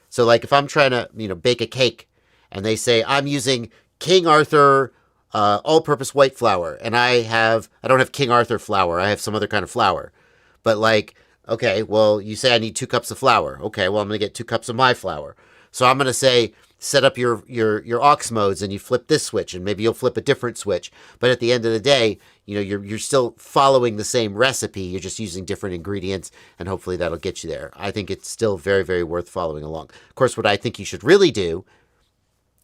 So like if I'm trying to, bake a cake and they say I'm using King Arthur all-purpose white flour and I don't have King Arthur flour. I have some other kind of flour. But like, okay, well, you say I need 2 cups of flour. Okay, well, I'm going to get 2 cups of my flour. So I'm going to say, set up your aux modes and you flip this switch and maybe you'll flip a different switch. But at the end of the day, you're still following the same recipe. You're just using different ingredients and hopefully that'll get you there. I think it's still very, very worth following along. Of course, what I think you should really do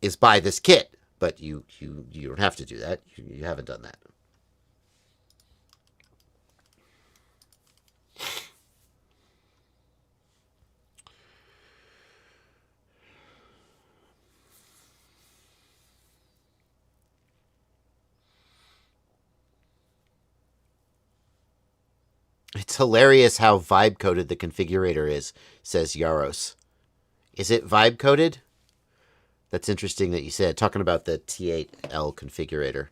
is buy this kit, but you don't have to do that. You haven't done that. It's hilarious how vibe coded the configurator is, says Yaros. Is it vibe coded? That's interesting that you said, talking about the T8L configurator.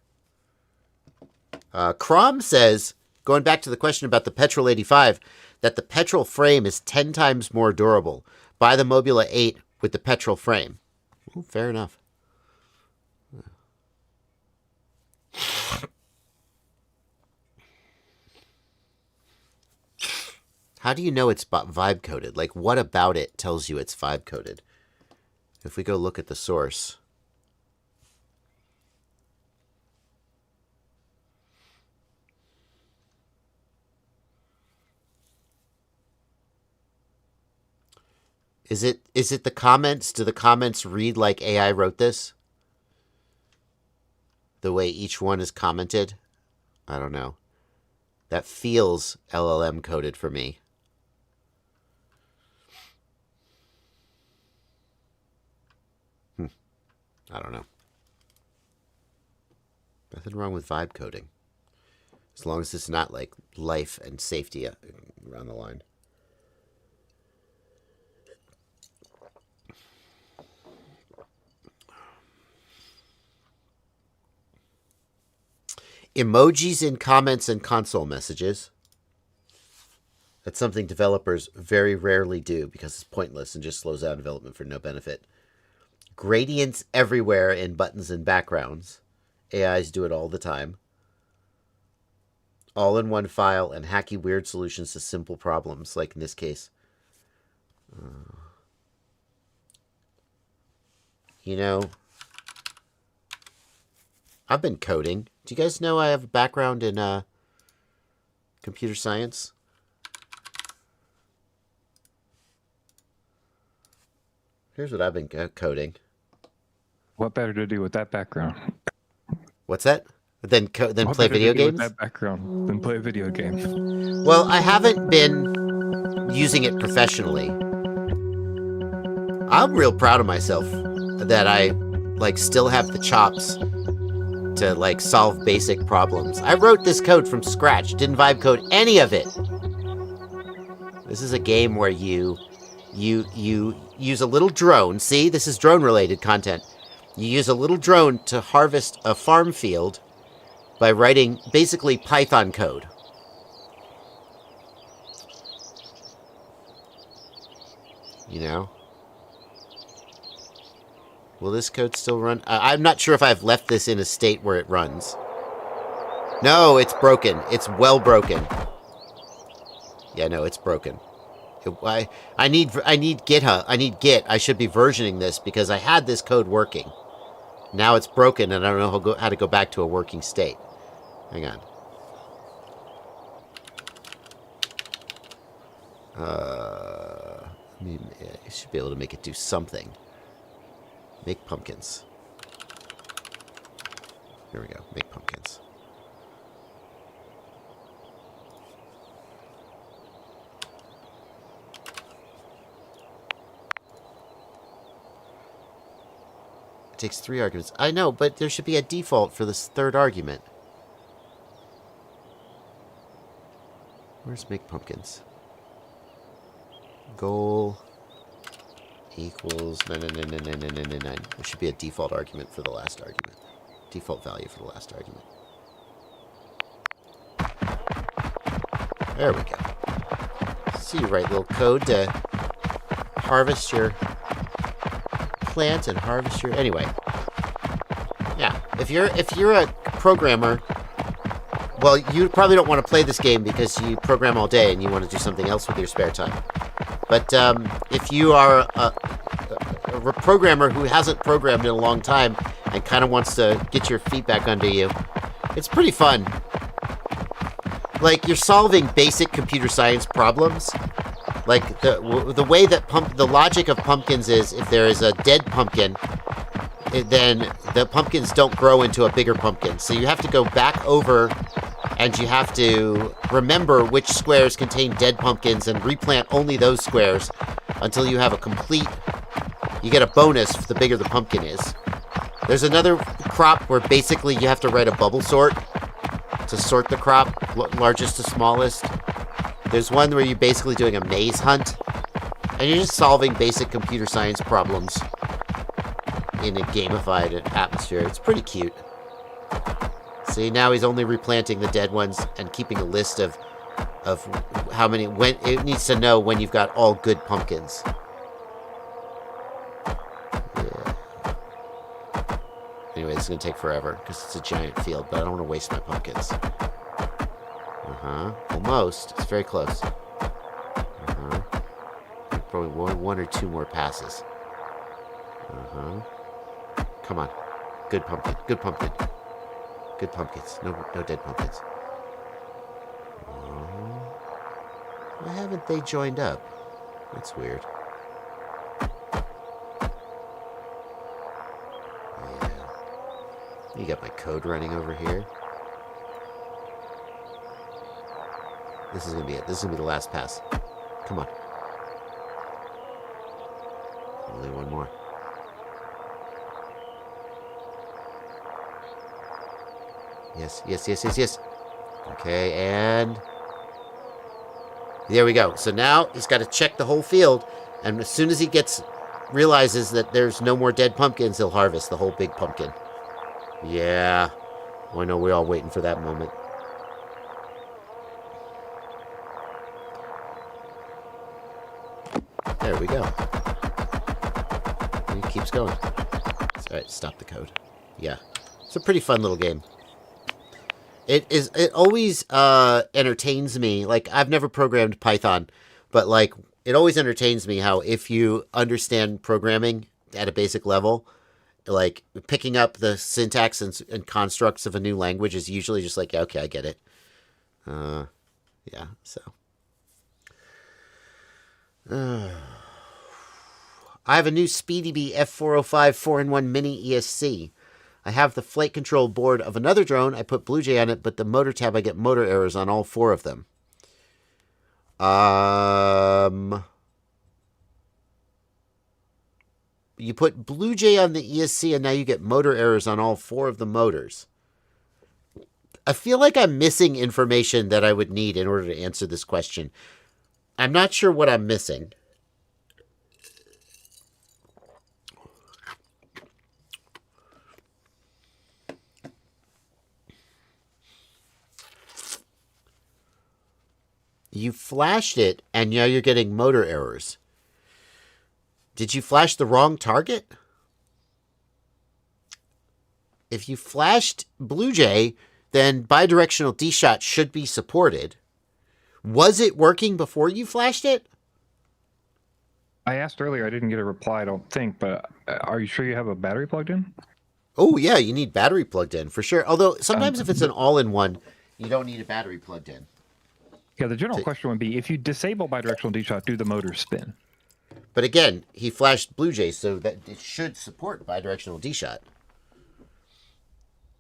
Crom says, going back to the question about the Petrol 85, that the Petrol frame is 10 times more durable. Buy the Mobula 8 with the Petrol frame. Ooh, fair enough. How do you know it's vibe coded? Like, what about it tells you it's vibe coded? If we go look at the source. Is it the comments? Do the comments read like AI wrote this? The way each one is commented? I don't know. That feels LLM coded for me. I don't know. Nothing wrong with vibe coding. As long as it's not like life and safety around the line. Emojis in comments and console messages. That's something developers very rarely do because it's pointless and just slows down development for no benefit. Gradients everywhere in buttons and backgrounds. AIs do it all the time. All in one file and hacky weird solutions to simple problems, like in this case. I've been coding. Do you guys know I have a background in computer science? Here's what I've been coding. What better to do with that background? What's that? Then play video games? With that background than play a video game. Well, I haven't been using it professionally. I'm real proud of myself that I still have the chops to solve basic problems. I wrote this code from scratch, didn't vibe code any of it. This is a game where you use a little drone. See, this is drone-related content. You use a little drone to harvest a farm field by writing basically Python code. Will this code still run? I'm not sure if I've left this in a state where it runs. No, it's broken. It's well broken. Yeah, no, it's broken. I need GitHub. I need Git. I should be versioning this because I had this code working. Now it's broken and I don't know how to go back to a working state. Hang on. I should be able to make it do something. Make pumpkins. Here we go. Make pumpkins. It takes 3 arguments. I know, but there should be a default for this third argument. Where's make pumpkins? Goal equals 9. There should be a default argument for the last argument. default value for the last argument. There we go. So you write little code to harvest your plant and harvest your... Anyway. Yeah. If you're a programmer, well, you probably don't want to play this game because you program all day and you want to do something else with your spare time. But if you are a programmer who hasn't programmed in a long time and kind of wants to get your feet back under you, it's pretty fun. Like, you're solving basic computer science problems. Like, the way that the logic of pumpkins is, if there is a dead pumpkin, then the pumpkins don't grow into a bigger pumpkin. So you have to go back over, and you have to remember which squares contain dead pumpkins and replant only those squares until you have a complete... You get a bonus the bigger the pumpkin is. There's another crop where basically you have to write a bubble sort to sort the crop, largest to smallest. There's one where you're basically doing a maze hunt, and you're just solving basic computer science problems in a gamified atmosphere. It's pretty cute. See, now he's only replanting the dead ones and keeping a list of how many... When it needs to know when you've got all good pumpkins. Yeah. Anyway, this is going to take forever because it's a giant field, but I don't want to waste my pumpkins. Almost. It's very close. Probably one or two more passes. Come on. Good pumpkin. Good pumpkin. Good pumpkins. No dead pumpkins. Why haven't they joined up? That's weird. Yeah. You got my code running over here. This is gonna be it. This is gonna be the last pass. Come on. Only one more. Yes, yes, yes, yes, yes. Okay, and... There we go. So now he's got to check the whole field, and as soon as he realizes that there's no more dead pumpkins, he'll harvest the whole big pumpkin. Yeah. Oh, I know we're all waiting for that moment. There we go. And he keeps going. Alright, stop the code. Yeah. It's a pretty fun little game. It always entertains me. Like, I've never programmed Python, but like it always entertains me how if you understand programming at a basic level, like picking up the syntax and constructs of a new language is usually just like, yeah, okay, I get it. Yeah, so. I have a new SpeedyBee F405 4-in-1 Mini ESC. I have the flight control board of another drone. I put bluejay on it, but the motor tab, I get motor errors on all 4 of them. You put bluejay on the ESC, and now you get motor errors on all 4 of the motors. I feel like I'm missing information that I would need in order to answer this question. I'm not sure what I'm missing. You flashed it, and now you're getting motor errors. Did you flash the wrong target? If you flashed bluejay, then bidirectional D-shot should be supported. Was it working before you flashed it? I asked earlier. I didn't get a reply, I don't think, but are you sure you have a battery plugged in? Oh, yeah, you need battery plugged in, for sure. Although, sometimes if it's an all-in-one, you don't need a battery plugged in. Yeah, the general question would be, if you disable bidirectional D-shot, do the motors spin? But again, he flashed bluejay, so that it should support bidirectional D-shot.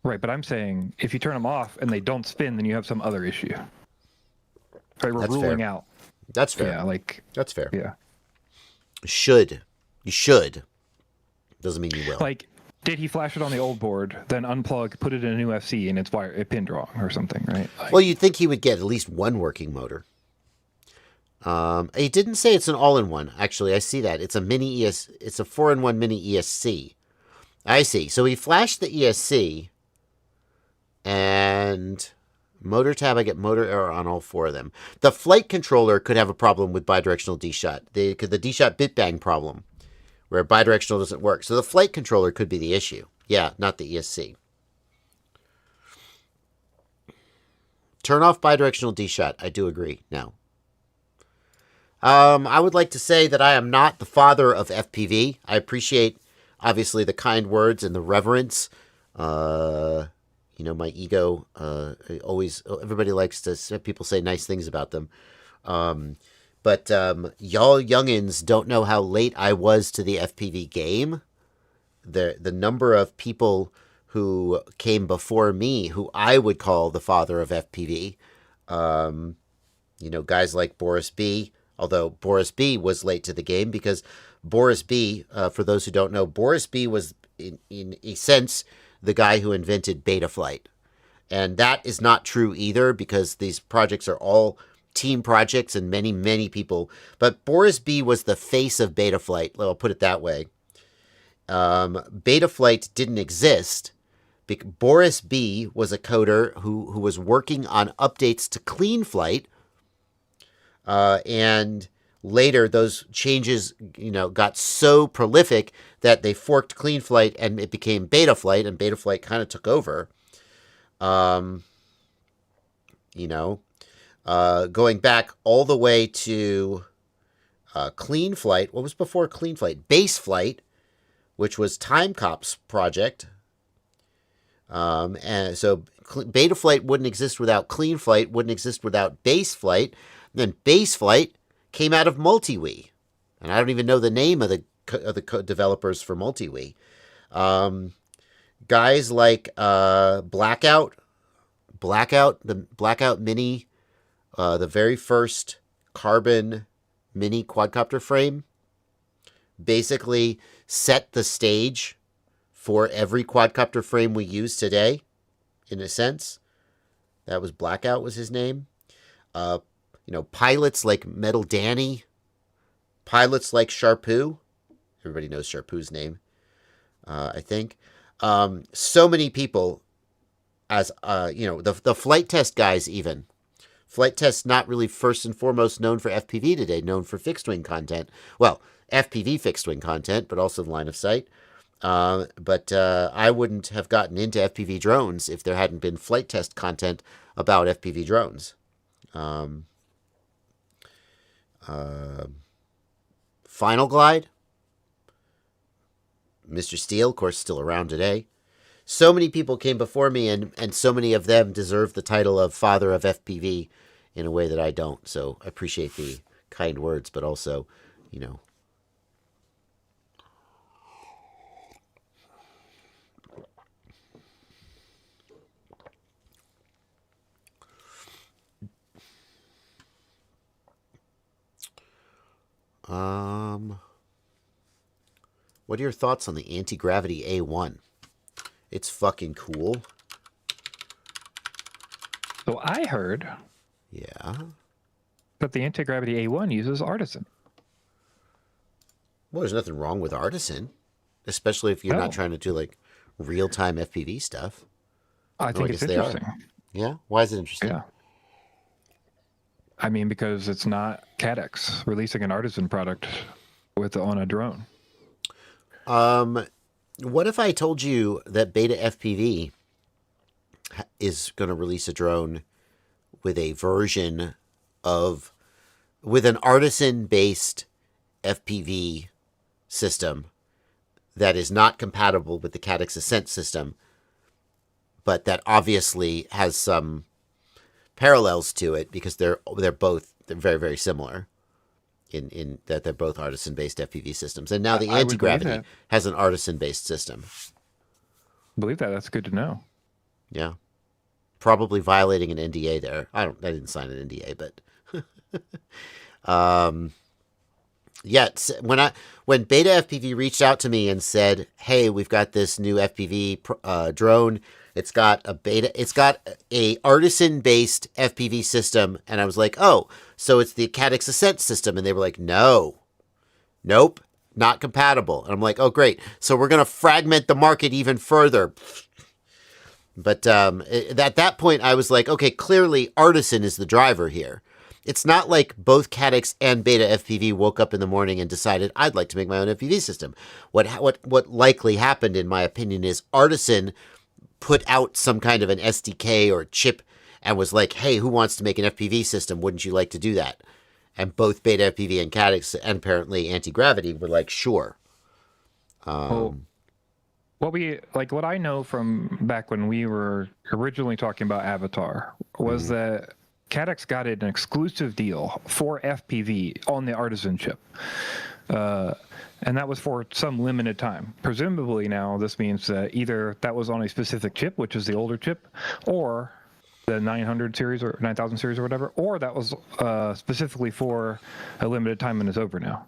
Right, but I'm saying, if you turn them off and they don't spin, then you have some other issue. Right, we're ruling out. That's fair. Yeah, like... That's fair. Yeah. Should. You should. Doesn't mean you will. Like, did he flash it on the old board, then unplug, put it in a new FC, and it pinned wrong or something, right? Like, well, you'd think he would get at least one working motor. He didn't say it's an all-in-one. Actually, I see that. It's a mini It's a 4-in-1 mini ESC. I see. So he flashed the ESC, And motor tab, I get motor error on all 4 of them. The flight controller could have a problem with bidirectional D-shot. The D-shot bit bang problem, where bidirectional doesn't work. So the flight controller could be the issue. Yeah, not the ESC. Turn off bidirectional D-shot. I do agree now. I would like to say that I am not the father of FPV. I appreciate, obviously, the kind words and the reverence. My ego, everybody likes to have people say nice things about them. But y'all youngins don't know how late I was to the FPV game. The number of people who came before me, who I would call the father of FPV, guys like Boris B., although Boris B. was late to the game because Boris B., for those who don't know, Boris B. was, in a sense, the guy who invented Betaflight. And that is not true either because these projects are all team projects and many, many people. But Boris B. was the face of Betaflight. I'll put it that way. Betaflight didn't exist. Boris B. was a coder who was working on updates to CleanFlight. And later those changes, got so prolific that they forked CleanFlight and it became Betaflight, and Betaflight kind of took over. Going back all the way to CleanFlight. What was before CleanFlight? Baseflight, which was Timecop's project. And so Betaflight wouldn't exist without CleanFlight, wouldn't exist without Baseflight. Then Baseflight came out of MultiWii, and I don't even know the name of the developers for MultiWii. Guys like Blackout, the Blackout Mini, the very first carbon mini quadcopter frame, basically set the stage for every quadcopter frame we use today, in a sense. That was Blackout was his name. Pilots like Metal Danny, pilots like Sharpoo. Everybody knows Sharpoo's name, I think. So many people, as the flight test guys even. Flight test not really first and foremost known for FPV today, known for fixed wing content. Well, FPV fixed wing content, but also line of sight. But I wouldn't have gotten into FPV drones if there hadn't been flight test content about FPV drones. Final Glide. Mr. Steele, of course, still around today. So many people came before me, and so many of them deserve the title of father of FPV in a way that I don't. So I appreciate the kind words, but also, what are your thoughts on the Antigravity A1? It's fucking cool. So I heard that the Antigravity A1 uses Artosyn. Well, there's nothing wrong with Artosyn, especially if you're not trying to do like real-time FPV stuff. I think it's interesting. Yeah? Why is it interesting? Yeah. I mean, because it's not Cadex releasing an Artosyn product on a drone. What if I told you that Beta FPV is going to release a drone with a version with an Artosyn-based FPV system that is not compatible with the Cadex Ascent system, but that obviously has some parallels to it because they're very, very similar in that they're both Artosyn-based FPV systems. And now the Antigravity has an Artosyn-based system. I believe that. That's good to know. Yeah. Probably violating an NDA there. I didn't sign an NDA, but when Beta FPV reached out to me and said, "Hey, we've got this new FPV drone. It's got a Artosyn-based FPV system," and I was like, "Oh, so it's the Cadex Ascent system?" And they were like, "Nope, not compatible." And I'm like, "Oh, great. So we're gonna fragment the market even further." But at that point, I was like, okay, clearly Artosyn is the driver here. It's not like both Caddx and Beta FPV woke up in the morning and decided I'd like to make my own FPV system. What likely happened, in my opinion, is Artosyn put out some kind of an SDK or chip and was like, hey, who wants to make an FPV system? Wouldn't you like to do that? And both Beta FPV and Caddx and apparently Antigravity were like, sure. What I know from back when we were originally talking about Avatar was that Caddx got an exclusive deal for FPV on the Artosyn chip. And that was for some limited time. Presumably now this means that either that was on a specific chip, which is the older chip, or the 900 series or 9000 series or whatever, or that was specifically for a limited time and is over now,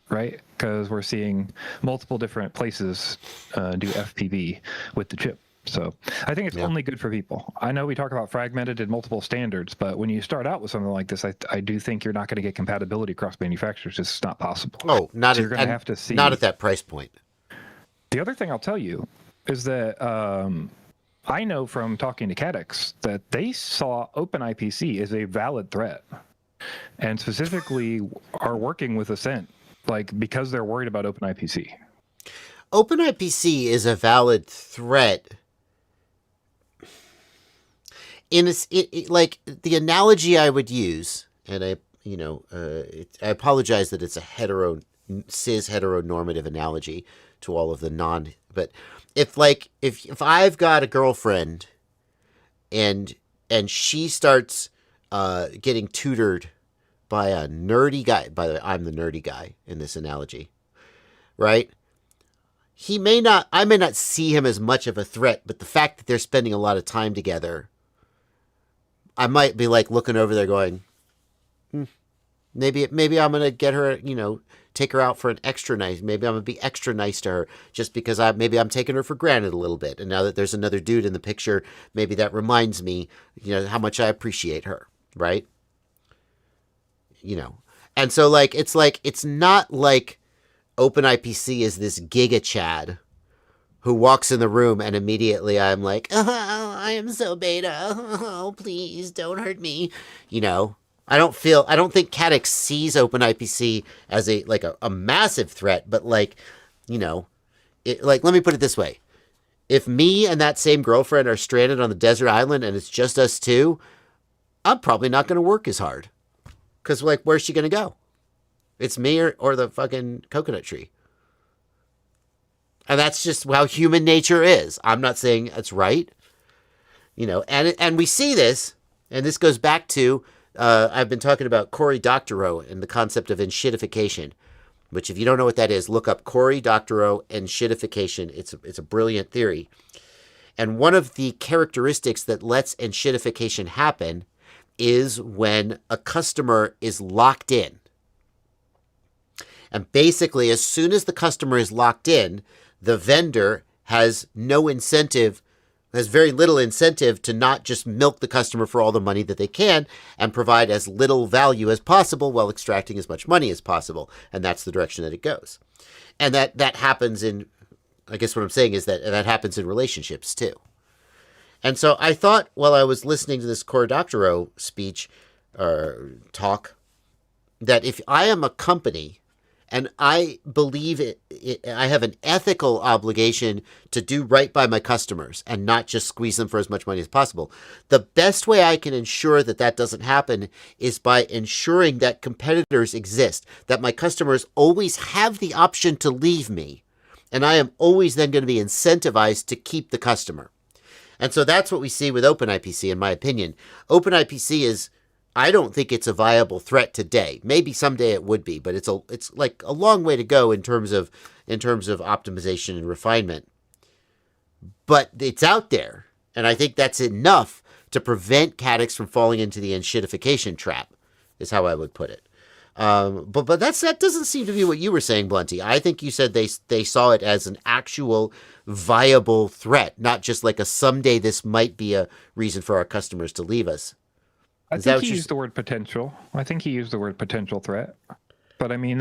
right? Because we're seeing multiple different places do FPV with the chip. So I think it's only good for people. I know we talk about fragmented and multiple standards, but when you start out with something like this, I do think you're not going to get compatibility across manufacturers. It's not possible. Oh, so you're going to have to see. Not at that price point. The other thing I'll tell you is that I know from talking to Caddx that they saw OpenIPC as a valid threat, and specifically are working with Ascent, because they're worried about OpenIPC. OpenIPC is a valid threat. Like the analogy I would use, and I apologize that it's a cis heteronormative analogy to all of the but if I've got a girlfriend and she starts getting tutored by a nerdy guy, by the way, I'm the nerdy guy in this analogy, right? I may not see him as much of a threat, but the fact that they're spending a lot of time together, I might be looking over there going, maybe I'm going to get her, take her out for an extra nice. Maybe I'm going to be extra nice to her just because maybe I'm taking her for granted a little bit. And now that there's another dude in the picture, maybe that reminds me, how much I appreciate her. Right. And so it's not like OpenIPC is this giga Chad who walks in the room and immediately I'm like, oh, I am so beta. Oh, please don't hurt me. I don't think Caddx sees OpenIPC as a massive threat, but let me put it this way. If me and that same girlfriend are stranded on the desert island and it's just us two, I'm probably not going to work as hard. Because where's she going to go? It's me or the fucking coconut tree. And that's just how human nature is. I'm not saying it's right. And we see this, and this goes back to, I've been talking about Cory Doctorow and the concept of enshittification, which if you don't know what that is, look up Cory Doctorow enshittification. It's a brilliant theory. And one of the characteristics that lets enshittification happen is when a customer is locked in. And basically, as soon as the customer is locked in, the vendor has no incentive, has very little incentive to not just milk the customer for all the money that they can and provide as little value as possible while extracting as much money as possible. And that's the direction that it goes. And that happens in, I guess what I'm saying is that happens in relationships too. And so I thought while I was listening to this Cory Doctorow speech or talk, that if I am a company and I believe I have an ethical obligation to do right by my customers and not just squeeze them for as much money as possible, the best way I can ensure that doesn't happen is by ensuring that competitors exist, that my customers always have the option to leave me, and I am always then going to be incentivized to keep the customer. And so that's what we see with OpenIPC, in my opinion. OpenIPC is, I don't think it's a viable threat today. Maybe someday it would be, but it's a long way to go in terms of optimization and refinement. But it's out there, and I think that's enough to prevent Caddx from falling into the enshittification trap, is how I would put it. But that doesn't seem to be what you were saying, Blunty. I think you said they saw it as an actual viable threat, not just like a someday this might be a reason for our customers to leave us. I think he used the word potential. I think he used the word potential threat. But I mean,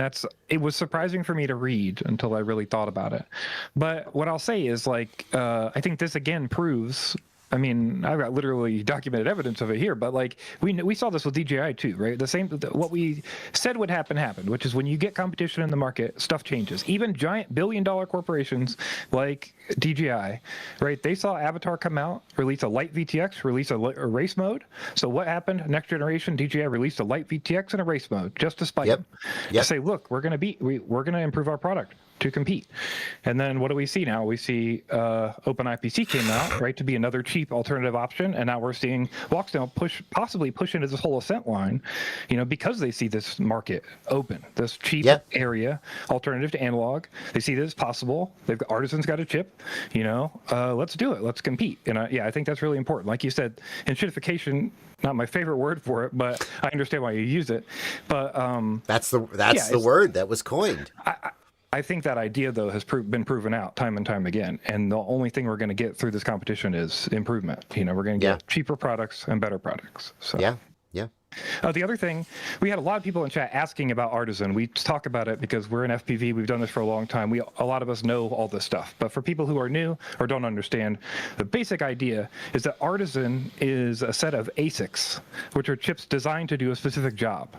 it was surprising for me to read until I really thought about it. But what I'll say is I think this again proves I mean, I've got literally documented evidence of it here, but like we saw this with DJI too, right? What we said would happen happened, which is when you get competition in the market, stuff changes. Even giant billion-dollar corporations like DJI, right? They saw Avatar come out, release a light VTX, release a race mode. So what happened? Next generation, DJI released a light VTX and a race mode just to spite them. To say, look, we're going to improve our product to compete. And then what do we see now? We see OpenIPC came out, right, to be another cheap alternative option, and now we're seeing Walksnail possibly push into this whole Ascent line, because they see this market open, this cheap area alternative to analog. They see this possible. Artisan's got a chip, let's do it. Let's compete. And I think that's really important. Like you said, enshittification, not my favorite word for it, but I understand why you use it. But that's the word that was coined. I think that idea, though, has been proven out time and time again. And the only thing we're going to get through this competition is improvement. We're going to get cheaper products and better products. So. Yeah. The other thing, we had a lot of people in chat asking about Artosyn. We talk about it because we're in FPV. We've done this for a long time. A lot of us know all this stuff. But for people who are new or don't understand, the basic idea is that Artosyn is a set of ASICs, which are chips designed to do a specific job.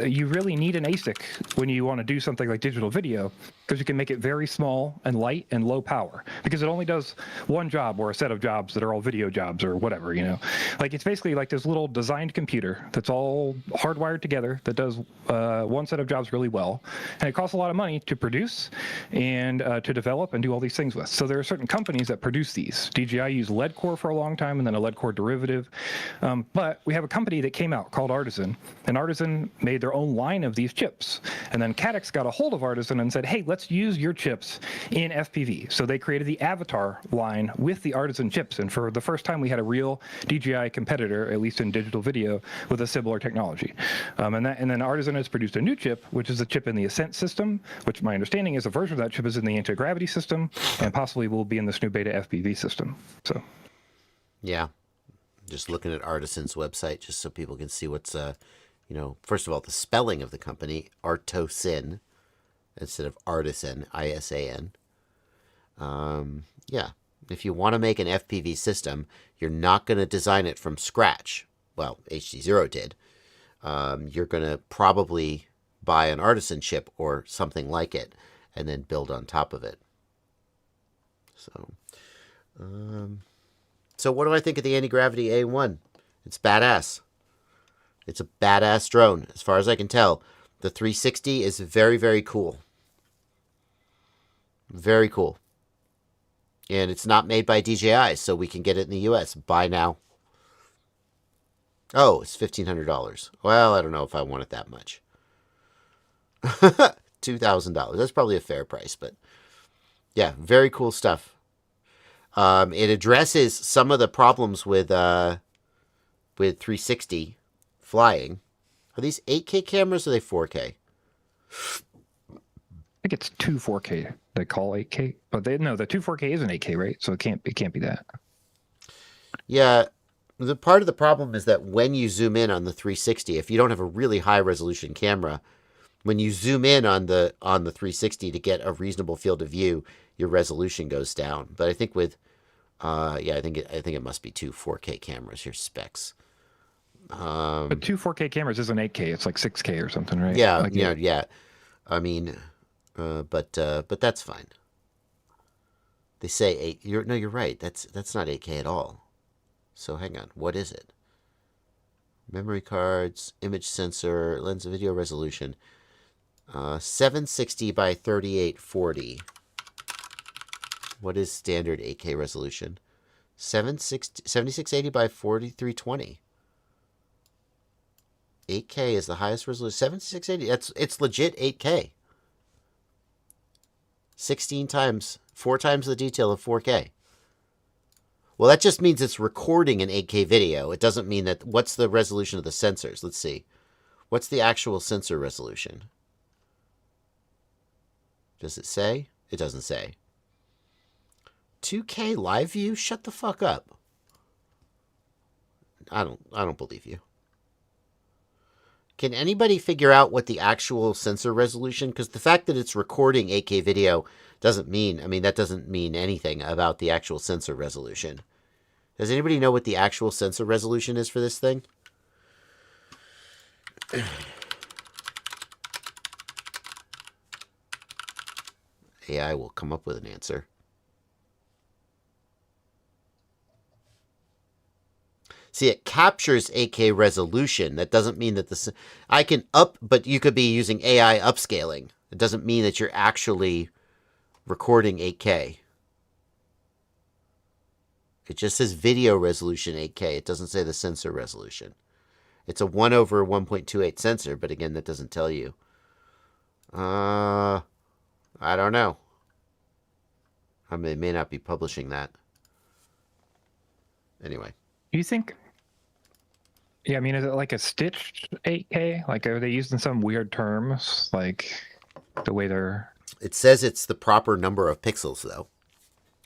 You really need an ASIC when you want to do something like digital video, because you can make it very small and light and low power, because it only does one job or a set of jobs that are all video jobs or whatever. Like it's basically like this little designed computer that's all hardwired together that does one set of jobs really well, and it costs a lot of money to produce and to develop and do all these things with. So there are certain companies that produce these. DJI used lead core for a long time, and then a lead core derivative. But we have a company that came out called Artosyn, and Artosyn made their own line of these chips. And then Caddx got a hold of Artosyn and said, hey, let's use your chips in FPV. So they created the Avatar line with the Artosyn chips, and for the first time we had a real DJI competitor, at least in digital video, with a similar technology. And then Artosyn has produced a new chip, which is a chip in the Ascent system, which my understanding is a version of that chip is in the Antigravity system, and possibly will be in this new beta FPV system. So, yeah, just looking at Artosyn's website, just so people can see what's, first of all, the spelling of the company, Artosyn, instead of Artosyn, ISAN. If you want to make an FPV system, you're not going to design it from scratch. Well, HDZero did. You're going to probably buy an Artosyn chip or something like it and then build on top of it. So what do I think of the Antigravity A1? It's badass. It's a badass drone, as far as I can tell. The 360 is very, very cool. Very cool. And it's not made by DJI, so we can get it in the US. Buy now. Oh, it's $1,500. Well, I don't know if I want it that much. $2,000. That's probably a fair price, but yeah, very cool stuff. It addresses some of the problems with 360 flying. Are these 8K cameras or are they 4K? I think it's two 4K. They call 8K, but the 2 4K is an 8K, right? So it can't be that. Yeah. The part of the problem is that when you zoom in on the 360, if you don't have a really high resolution camera, when you zoom in on the 360 to get a reasonable field of view, your resolution goes down. But I think with I think it must be two 4K cameras. Here's specs. But two 4K cameras isn't 8K. It's like 6K or something, right? Yeah, like, yeah. I mean, but that's fine. They say 8. You're right. That's not 8K at all. So hang on, what is it? Memory cards, image sensor, lens video resolution, 760 by 3840. What is standard 8K resolution? 7680 by 4320. 8K is the highest resolution. 7680. It's legit 8K. 16 times, 4 times the detail of 4K. Well, that just means it's recording an 8K video. It doesn't mean that... What's the resolution of the sensors? Let's see. What's the actual sensor resolution? Does it say? It doesn't say. 2K live view? Shut the fuck up. I don't believe you. Can anybody figure out what the actual sensor resolution? Because the fact that it's recording 8K video doesn't mean... I mean, that doesn't mean anything about the actual sensor resolution. Does anybody know what the actual sensor resolution is for this thing? AI will come up with an answer. See, it captures 8K resolution. That doesn't mean that I can but you could be using AI upscaling. It doesn't mean that you're actually recording 8K. It just says video resolution 8K. It doesn't say the sensor resolution. It's a 1/1.28 sensor, but again, that doesn't tell you. I don't know. I mean, they may not be publishing that. Anyway. Do you think... Yeah, I mean, is it like a stitched 8K? Like, are they using some weird terms? Like, the way they're... It says it's the proper number of pixels, though.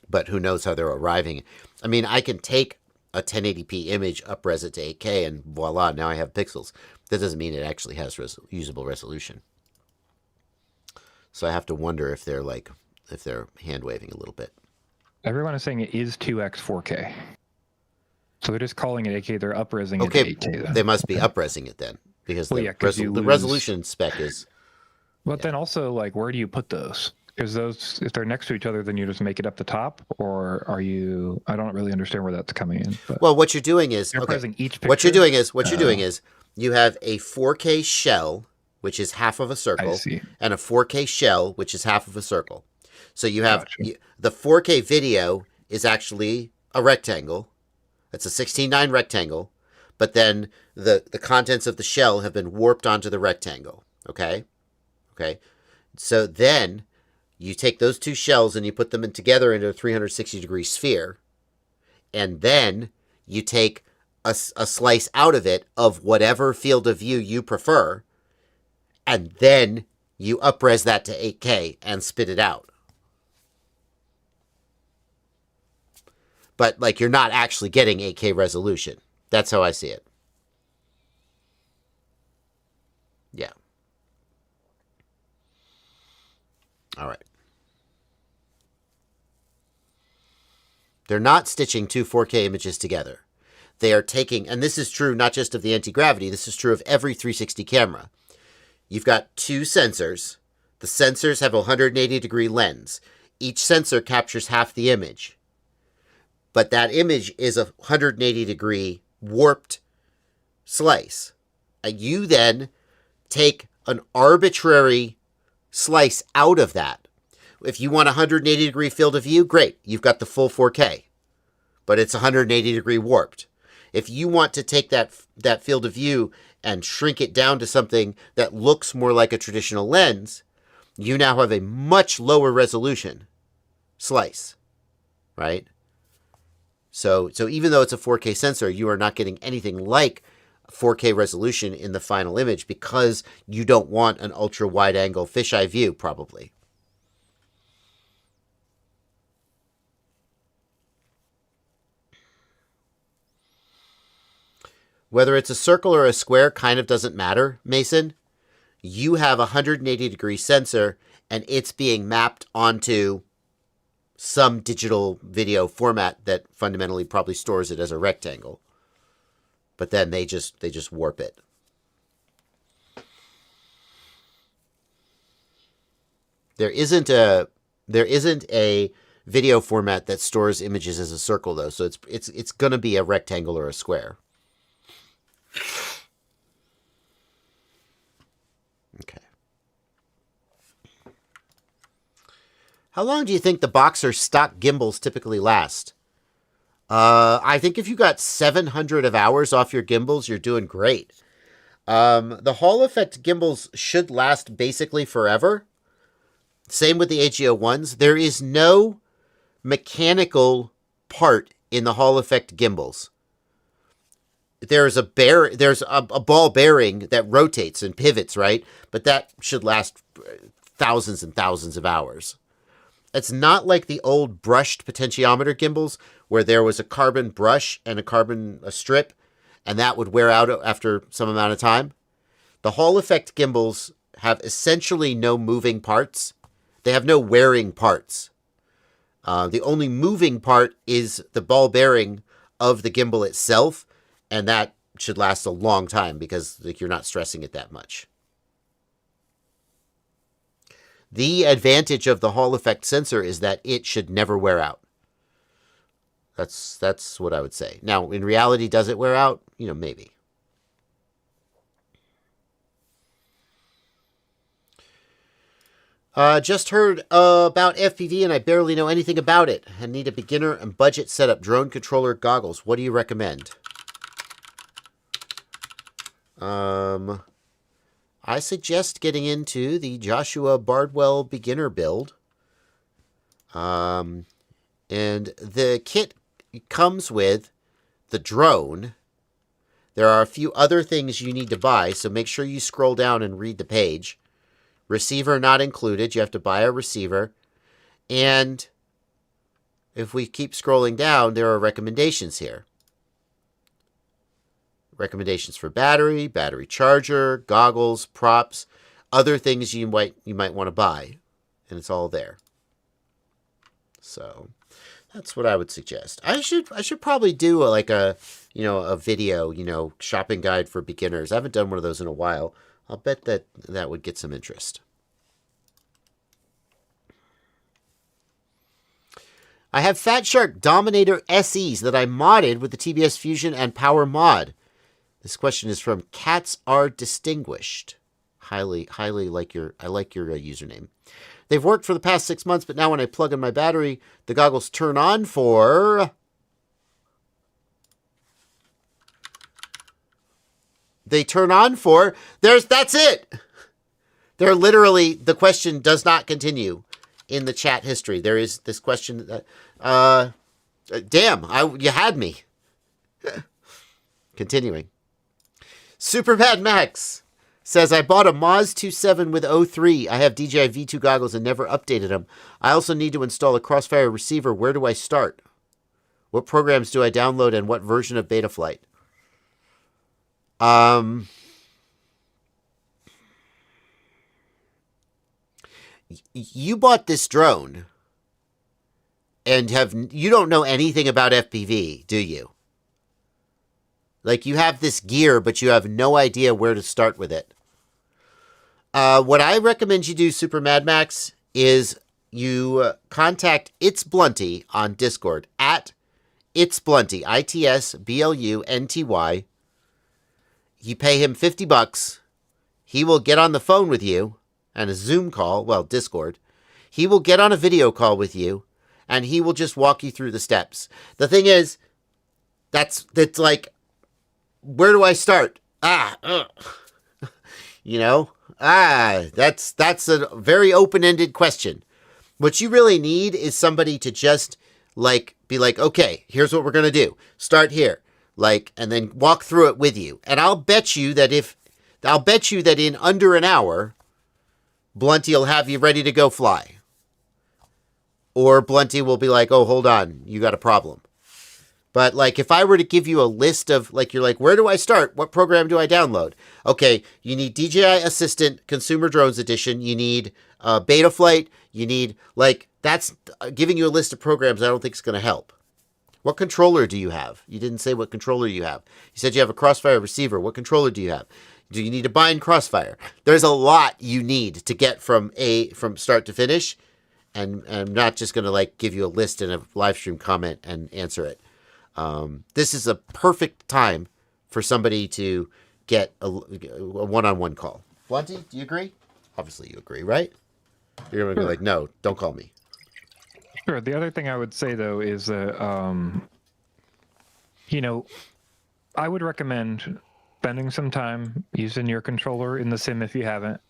But who knows how they're arriving. I mean, I can take a 1080p image, up-res it to 8K, and voila, now I have pixels. That doesn't mean it actually has usable resolution. So I have to wonder if they're hand-waving a little bit. Everyone is saying it is 2x 4K. So they're just calling it 8K. They're up-resing it to 8K. Then. They must be up-resing it then. Because the resolution spec is... But then also, like, where do you put those? Because those, if they're next to each other, then you just make it up the top, or are you? I don't really understand where that's coming in. But well, what you're doing is each what you're doing is you have a 4K shell, which is half of a circle, and a 4K shell, which is half of a circle. So you have the 4K video is actually a rectangle. It's a 16:9 rectangle, but then the contents of the shell have been warped onto the rectangle. Okay. So then you take those two shells and you put them together into a 360-degree sphere, and then you take a slice out of it of whatever field of view you prefer, and then you up-res that to 8K and spit it out. But, like, you're not actually getting 8K resolution. That's how I see it. Yeah. All right. They're not stitching two 4K images together. They are taking, and this is true not just of the anti-gravity, this is true of every 360 camera. You've got two sensors. The sensors have a 180-degree lens. Each sensor captures half the image. But that image is a 180-degree warped slice. And you then take an arbitrary slice out of that. If you want a 180-degree field of view, great. You've got the full 4K. But it's 180-degree warped. If you want to take that field of view and shrink it down to something that looks more like a traditional lens, you now have a much lower resolution slice, right? So even though it's a 4K sensor, you are not getting anything like 4K resolution in the final image because you don't want an ultra wide angle fisheye view, probably. Whether it's a circle or a square kind of doesn't matter, Mason. You have a 180-degree sensor, and it's being mapped onto some digital video format that fundamentally probably stores it as a rectangle. But then they just warp it. There isn't a video format that stores images as a circle, though, so it's going to be a rectangle or a square. Okay. How long do you think the Boxer stock gimbals typically last? I think if you got 700 of hours off your gimbals, you're doing great. The Hall effect gimbals should last basically forever. Same with the HDZero. There is no mechanical part in the Hall effect gimbals. There's a ball bearing that rotates and pivots, right? But that should last thousands and thousands of hours. It's not like the old brushed potentiometer gimbals where there was a carbon brush and a strip, and that would wear out after some amount of time. The Hall effect gimbals have essentially no moving parts. They have no wearing parts. The only moving part is the ball bearing of the gimbal itself, and that should last a long time because like you're not stressing it that much. The advantage of the Hall effect sensor is that it should never wear out. That's what I would say. Now, in reality, does it wear out? You know, maybe. Just heard about FPV and I barely know anything about it. I need a beginner and budget setup drone controller goggles. What do you recommend? I suggest getting into the Joshua Bardwell beginner build. And the kit comes with the drone. There are a few other things you need to buy, so make sure you scroll down and read the page. Receiver not included. You have to buy a receiver. And if we keep scrolling down, there are recommendations here. Recommendations for battery, battery charger, goggles, props, other things you might want to buy. And it's all there. So that's what I would suggest. I should probably do a video, shopping guide for beginners. I haven't done one of those in a while. I'll bet that would get some interest. I have Fat Shark Dominator SEs that I modded with the TBS Fusion and Power mod. This question is from Cats Are Distinguished. I like your username. They've worked for the past 6 months, but now when I plug in my battery, the goggles turn on for... They turn on for... That's it! They're literally... The question does not continue in the chat history. There is this question... damn, you had me. Continuing. Super Mad Max says, I bought a Moz 27 with 03. I have DJI V2 goggles and never updated them. I also need to install a Crossfire receiver. Where do I start? What programs do I download and what version of Betaflight? You bought this drone and you don't know anything about FPV, do you? Like, you have this gear, but you have no idea where to start with it. What I recommend you do, Super Mad Max, is you contact It's Blunty on Discord, at It's Blunty, ITSBLUNTY. You pay him $50. He will get on the phone with you and a Zoom call, well, Discord. He will get on a video call with you, and he will just walk you through the steps. The thing is, that's like, where do I start? That's a very open-ended question. What you really need is somebody to just be like, okay, here's what we're going to do. Start here. And then walk through it with you. And I'll bet you that in under an hour, Blunty will have you ready to go fly. Or Blunty will be like, oh, hold on, you got a problem. But if I were to give you a list of, you're like, where do I start? What program do I download? Okay, you need DJI Assistant Consumer Drones Edition. You need Betaflight. You need, that's giving you a list of programs I don't think is going to help. What controller do you have? You didn't say what controller you have. You said you have a Crossfire receiver. What controller do you have? Do you need to bind Crossfire? There's a lot you need to get from start to finish. And I'm not just going to give you a list in a live stream comment and answer it. This is a perfect time for somebody to get a one-on-one call. Blunty, do you agree? Obviously you agree, right? You're going to be like, no, don't call me. Sure. The other thing I would say, though, is that, I would recommend spending some time using your controller in the sim if you haven't,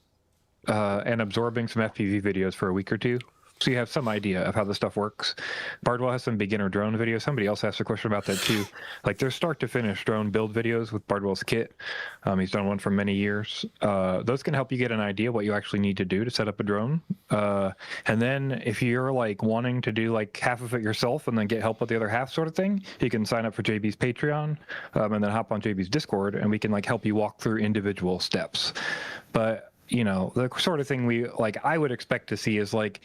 and absorbing some FPV videos for a week or two. So you have some idea of how this stuff works. Bardwell has some beginner drone videos. Somebody else asked a question about that too. There's start to finish drone build videos with Bardwell's kit. He's done one for many years. Those can help you get an idea what you actually need to do to set up a drone. And then if you're wanting to do half of it yourself and then get help with the other half sort of thing, you can sign up for JB's Patreon and then hop on JB's Discord and we can help you walk through individual steps. But the sort of thing I would expect to see is hey,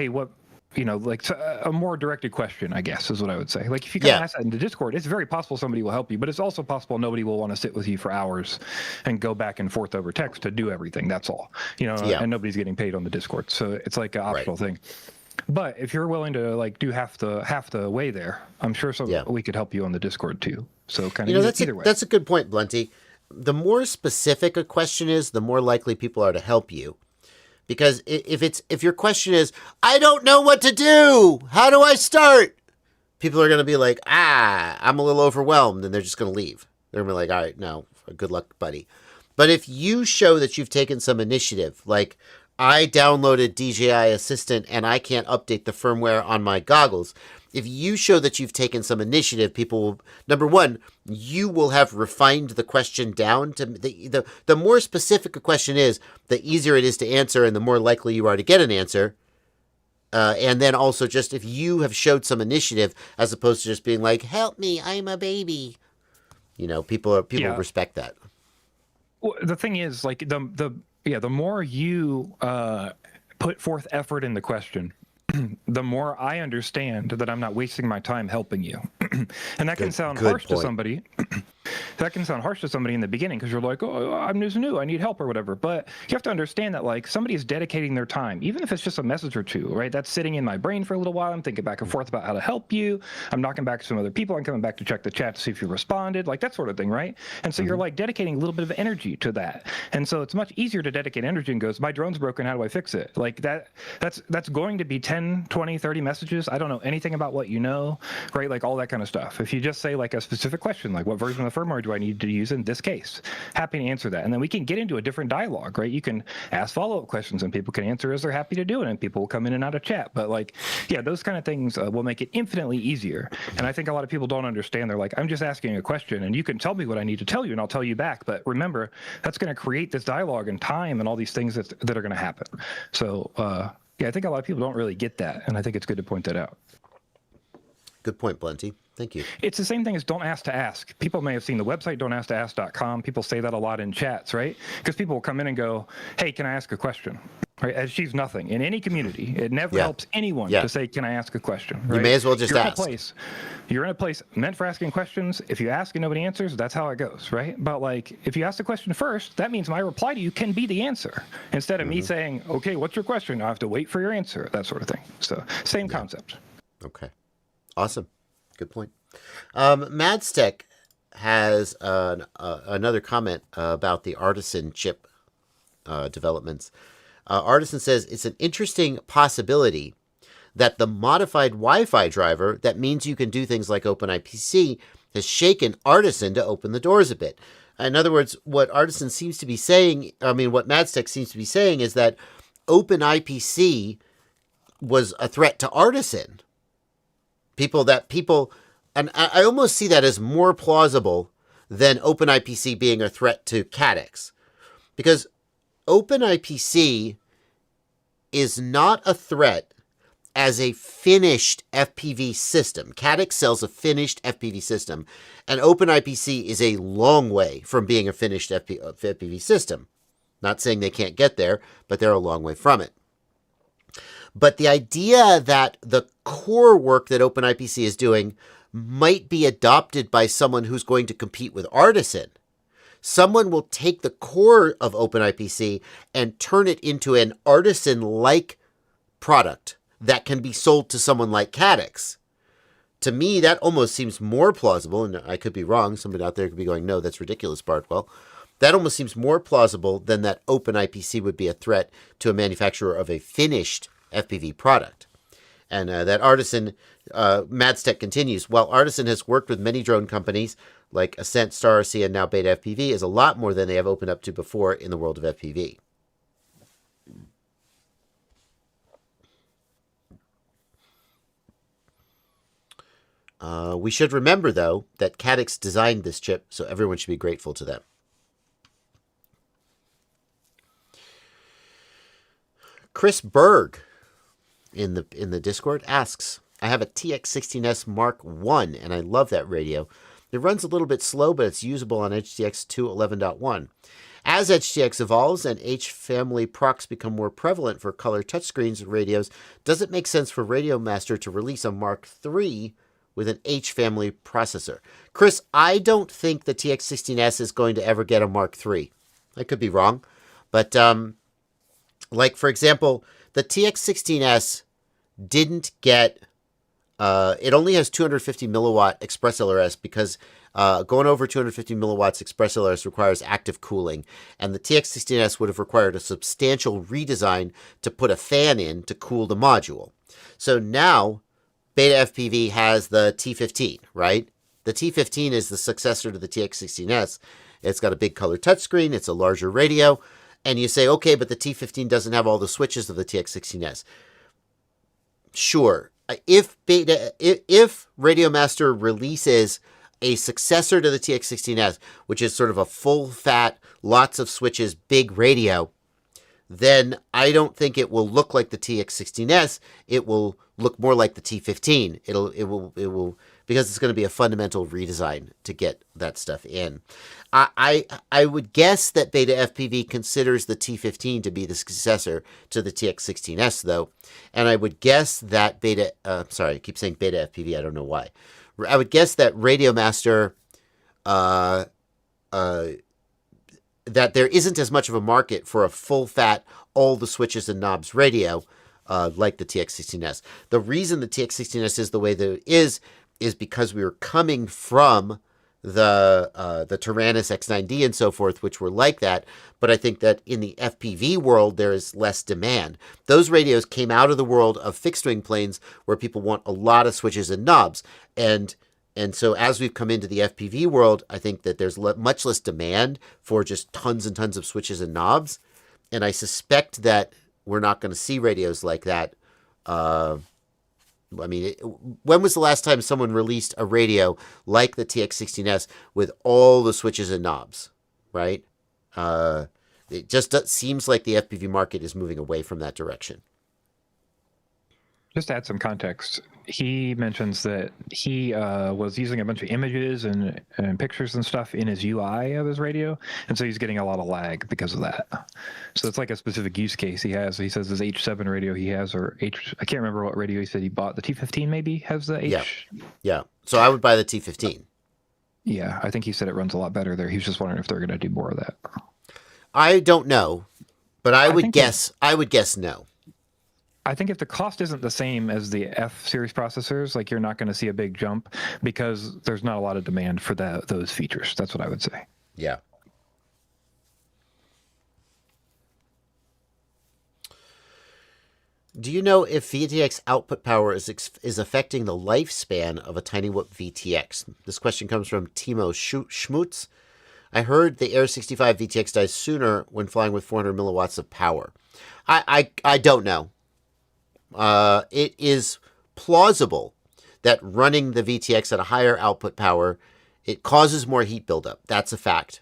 what like a more directed question, I guess, is what I would say. Like if you can ask that into Discord, it's very possible somebody will help you, but it's also possible nobody will want to sit with you for hours and go back and forth over text to do everything. That's all, and nobody's getting paid on the Discord. So it's like an optional thing. But if you're willing to like do half the way there, I'm sure we could help you on the Discord too. So kind of either way. That's a good point, Blunty. The more specific a question is, the more likely people are to help you. Because if your question is, I don't know what to do, how do I start? People are going to be like, I'm a little overwhelmed, and they're just going to leave. They're going to be like, all right, no, good luck, buddy. But if you show that you've taken some initiative, like I downloaded DJI Assistant and I can't update the firmware on my goggles, if you show that you've taken some initiative, people will, number one, you will have refined the question down to the more specific a question is, the easier it is to answer and the more likely you are to get an answer. And then also just if you have showed some initiative as opposed to just being like, help me, I'm a baby. People respect that. Well, the thing is, like the more you put forth effort in the question, the more I understand that I'm not wasting my time helping you. And that can sound harsh to somebody. That can sound harsh to somebody in the beginning because you're like, oh, I'm just new, I need help or whatever. But you have to understand that like somebody is dedicating their time, even if it's just a message or two, right? That's sitting in my brain for a little while. I'm thinking back and forth about how to help you. I'm knocking back to some other people. I'm coming back to check the chat to see if you responded, like that sort of thing, right? And so you're like dedicating a little bit of energy to that. And so it's much easier to dedicate energy and goes, my drone's broken, how do I fix it? Like that's going to be 10, 20, 30 messages. I don't know anything about what you know, right? Like all that kind of stuff. If you just say like a specific question, like what version of the firmware do I need to use in this case? Happy to answer that. And then we can get into a different dialogue, right? You can ask follow-up questions and people can answer as they're happy to do it, and people will come in and out of chat. But like, those kind of things will make it infinitely easier. And I think a lot of people don't understand. They're like, I'm just asking a question and you can tell me what I need to tell you and I'll tell you back. But remember, that's going to create this dialogue and time and all these things that are going to happen. So I think a lot of people don't really get that. And I think it's good to point that out. Good point, Blunty. Thank you. It's the same thing as don't ask to ask. People may have seen the website don'tasktoask.com. People say that a lot in chats, right? Because people will come in and go, hey, can I ask a question? Right? It achieves nothing. In any community, it never helps anyone to say, can I ask a question? Right? You may as well just ask. You're in a place meant for asking questions. If you ask and nobody answers, that's how it goes, right? But like, if you ask the question first, that means my reply to you can be the answer. Instead of me saying, okay, what's your question? I have to wait for your answer, that sort of thing. So same concept. Okay. Awesome. Good point. Madstech has another comment about the Artosyn chip developments. Artosyn says it's an interesting possibility that the modified Wi-Fi driver that means you can do things like OpenIPC has shaken Artosyn to open the doors a bit. In other words, what Artosyn seems to be saying, what Madstech seems to be saying is that OpenIPC was a threat to Artosyn. And I almost see that as more plausible than OpenIPC being a threat to Caddx. Because OpenIPC is not a threat as a finished FPV system. Caddx sells a finished FPV system, and OpenIPC is a long way from being a finished FPV system. Not saying they can't get there, but they're a long way from it. But the idea that the core work that OpenIPC is doing might be adopted by someone who's going to compete with Artosyn. Someone will take the core of OpenIPC and turn it into an Artosyn-like product that can be sold to someone like Caddx. To me, that almost seems more plausible, and I could be wrong. Somebody out there could be going, no, that's ridiculous, Bardwell. That almost seems more plausible than that OpenIPC would be a threat to a manufacturer of a finished FPV product. And that Artosyn, Madstech continues, while Artosyn has worked with many drone companies like Ascent, Star RC, and now Beta FPV, is a lot more than they have opened up to before in the world of FPV. We should remember, though, that Caddx designed this chip, so everyone should be grateful to them. Chris Berg in the Discord asks, I have a TX16S Mark I, and I love that radio. It runs a little bit slow, but it's usable on HDX2 11.1. As HDX evolves and H-family procs become more prevalent for color touchscreens and radios, does it make sense for RadioMaster to release a Mark III with an H-family processor? Chris, I don't think the TX16S is going to ever get a Mark III. I could be wrong. But, like, for example, the TX16S didn't get... it only has 250 milliwatt ExpressLRS because going over 250 milliwatts ExpressLRS requires active cooling, and the TX16S would have required a substantial redesign to put a fan in to cool the module. So now Betaflight has the T15, right? The T15 is the successor to the TX16S. It's got a big color touchscreen. It's a larger radio. And you say, okay, but the T15 doesn't have all the switches of the TX16S. Sure. If RadioMaster releases a successor to the TX16S, which is sort of a full-fat, lots of switches, big radio, then I don't think it will look like the TX16S. It will look more like the T15. It will because it's going to be a fundamental redesign to get that stuff in. I would guess that Betaflight considers the T15 to be the successor to the TX16S, though, and I would guess that I keep saying Betaflight. I don't know why. I would guess that RadioMaster, that there isn't as much of a market for a full-fat, all the switches and knobs radio like the TX16S. The reason the TX16S is the way that it is because we were coming from the Tyrannus X9D and so forth, which were like that. But I think that in the FPV world, there is less demand. Those radios came out of the world of fixed wing planes where people want a lot of switches and knobs. And so as we've come into the FPV world, I think that there's much less demand for just tons and tons of switches and knobs. And I suspect that we're not going to see radios like that. I mean, when was the last time someone released a radio like the TX16S with all the switches and knobs, right? It just seems like the FPV market is moving away from that direction. Just to add some context, he mentions that he was using a bunch of images and pictures and stuff in his UI of his radio, and so he's getting a lot of lag because of that. So it's like a specific use case he has. He says his H7 radio he has, or I can't remember what radio he said he bought. The T15 maybe has the H. Yeah. So I would buy the T15. Yeah, I think he said it runs a lot better there. He was just wondering if they're going to do more of that. I don't know, but I would guess no. I think if the cost isn't the same as the F series processors, like you're not going to see a big jump because there's not a lot of demand for those features. That's what I would say. Yeah. Do you know if VTX output power is affecting the lifespan of a tinywh VTX? This question comes from Timo Schmutz. I heard the Air 65 VTX dies sooner when flying with 400 milliwatts of power. I don't know. It is plausible that running the VTX at a higher output power, it causes more heat buildup. That's a fact.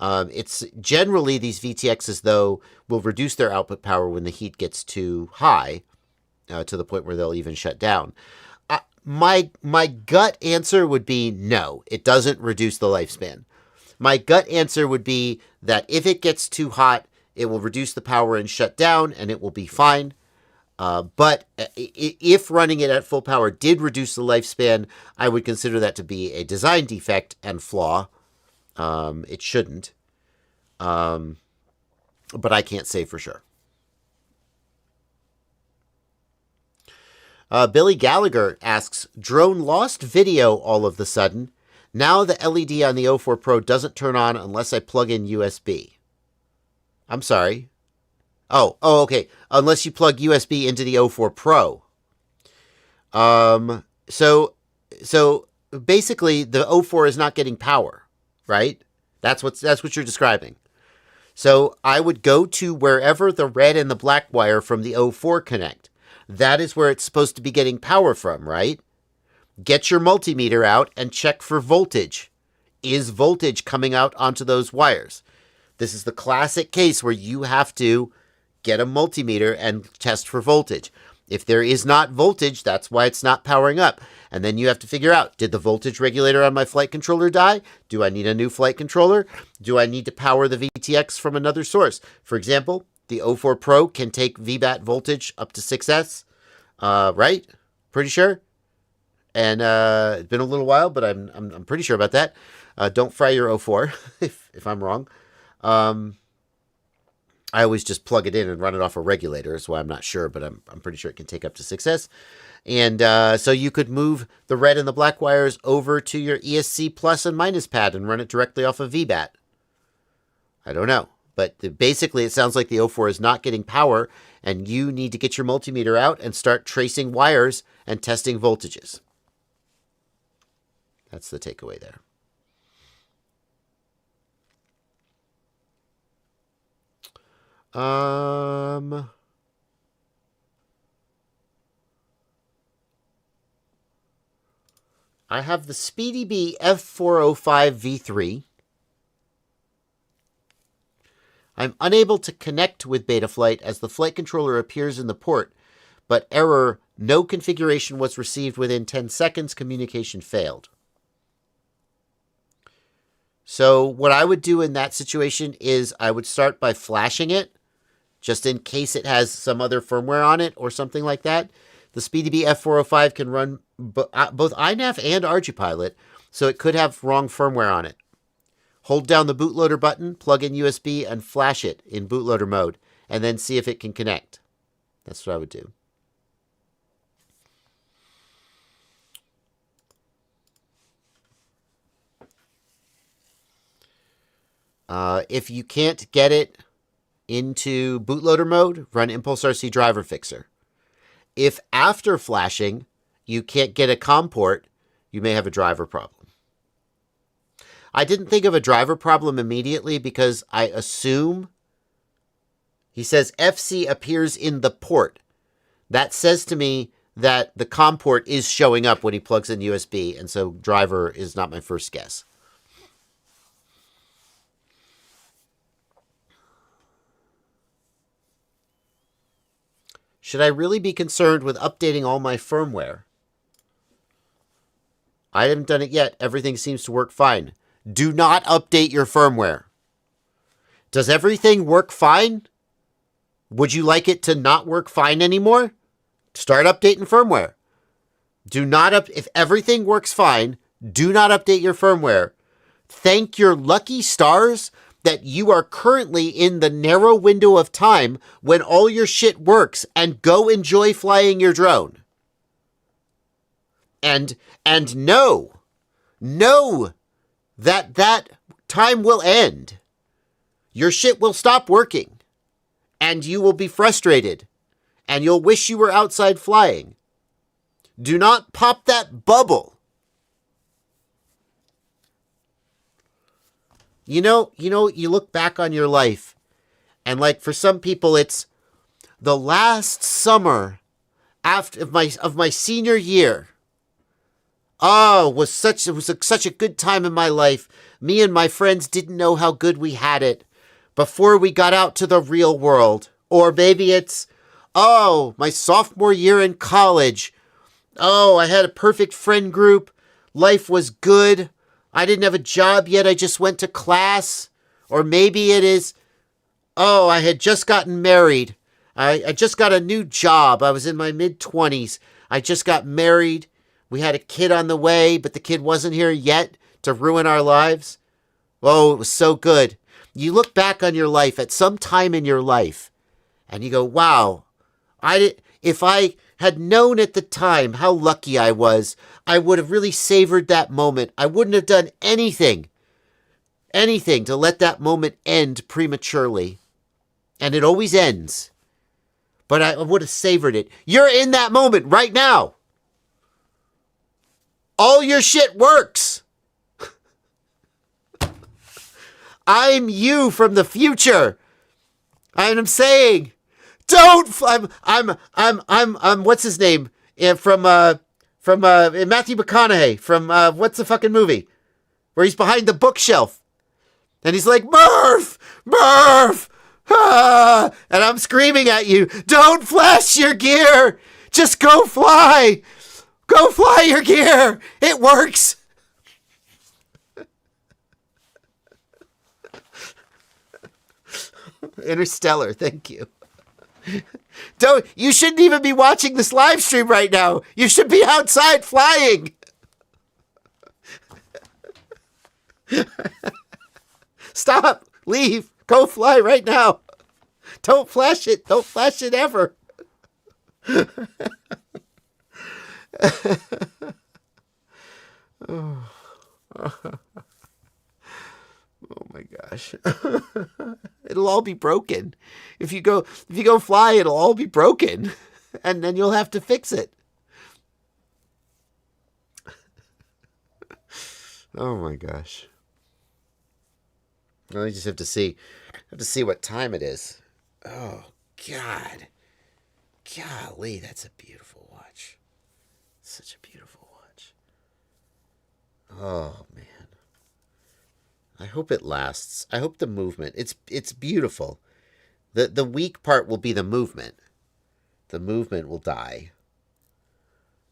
It's generally these VTXs, though, will reduce their output power when the heat gets too high, to the point where they'll even shut down. My gut answer would be no, it doesn't reduce the lifespan. My gut answer would be that if it gets too hot, it will reduce the power and shut down, and it will be fine. But if running it at full power did reduce the lifespan, I would consider that to be a design defect and flaw. It shouldn't. But I can't say for sure. Billy Gallagher asks, drone lost video all of the sudden. Now the LED on the O4 Pro doesn't turn on unless I plug in USB. I'm sorry. Oh, okay. Unless you plug USB into the O4 Pro. So basically the O4 is not getting power, right? That's what you're describing. So I would go to wherever the red and the black wire from the O4 connect. That is where it's supposed to be getting power from, right? Get your multimeter out and check for voltage. Is voltage coming out onto those wires? This is the classic case where you have to get a multimeter and test for voltage. If there is not voltage, that's why it's not powering up. And then you have to figure out, did the voltage regulator on my flight controller die? Do I need a new flight controller? Do I need to power the VTX from another source? For example, the O4 Pro can take VBAT voltage up to 6S, right? Pretty sure. And it's been a little while, but I'm pretty sure about that. Don't fry your O4 if I'm wrong. I always just plug it in and run it off a regulator. That's why I'm not sure, but I'm pretty sure it can take up to 6S. And so you could move the red and the black wires over to your ESC plus and minus pad and run it directly off of VBAT. I don't know. But basically, it sounds like the O4 is not getting power, and you need to get your multimeter out and start tracing wires and testing voltages. That's the takeaway there. I have the SpeedyBee F405 V3. I'm unable to connect with Betaflight as the flight controller appears in the port, but error, no configuration was received within 10 seconds, communication failed. So what I would do in that situation is I would start by flashing it, just in case it has some other firmware on it or something like that. The SpeedyBee F405 can run both iNav and ArduPilot, so it could have wrong firmware on it. Hold down the bootloader button, plug in USB, and flash it in bootloader mode, and then see if it can connect. That's what I would do. If you can't get it into bootloader mode, run ImpulseRC Driver Fixer. If after flashing you can't get a COM port, you may have a driver problem. I didn't think of a driver problem immediately because I assume he says FC appears in the port. That says to me that the COM port is showing up when he plugs in USB, and so driver is not my first guess. Should I really be concerned with updating all my firmware? I haven't done it yet. Everything seems to work fine. Do not update your firmware. Does everything work fine? Would you like it to not work fine anymore? Start updating firmware. Do not if everything works fine, do not update your firmware. Thank your lucky stars that you are currently in the narrow window of time when all your shit works, and go enjoy flying your drone. And know that time will end. Your shit will stop working, and you will be frustrated, and you'll wish you were outside flying. Do not pop that bubble. You know, you look back on your life, and like for some people, it's the last summer of my senior year. Oh, it was such a good time in my life. Me and my friends didn't know how good we had it before we got out to the real world. Or maybe it's, oh, my sophomore year in college. Oh, I had a perfect friend group. Life was good. I didn't have a job yet. I just went to class. Or maybe it is, oh, I had just gotten married. I just got a new job. I was in my mid-20s. I just got married. We had a kid on the way, but the kid wasn't here yet to ruin our lives. Oh, it was so good. You look back on your life at some time in your life, and you go, wow, if I had known at the time how lucky I was, I would have really savored that moment. I wouldn't have done anything to let that moment end prematurely. And it always ends. But I would have savored it. You're in that moment right now. All your shit works. I'm you from the future. I'm saying, I'm what's his name? From Matthew McConaughey from what's the fucking movie? Where he's behind the bookshelf. And he's like, Murph! Ah! And I'm screaming at you, don't flash your gear! Just go fly! Go fly your gear! It works! Interstellar, thank you. You shouldn't even be watching this live stream right now. You should be outside flying. Stop. Leave. Go fly right now. Don't flash it. Don't flash it ever. Oh my gosh. It'll all be broken. If you go fly, it'll all be broken. And then you'll have to fix it. Oh my gosh. I just have to see what time it is. Oh God. Golly, that's a beautiful watch. Such a beautiful watch. Oh man. I hope it lasts. I hope the movement. It's beautiful. The weak part will be the movement. The movement will die.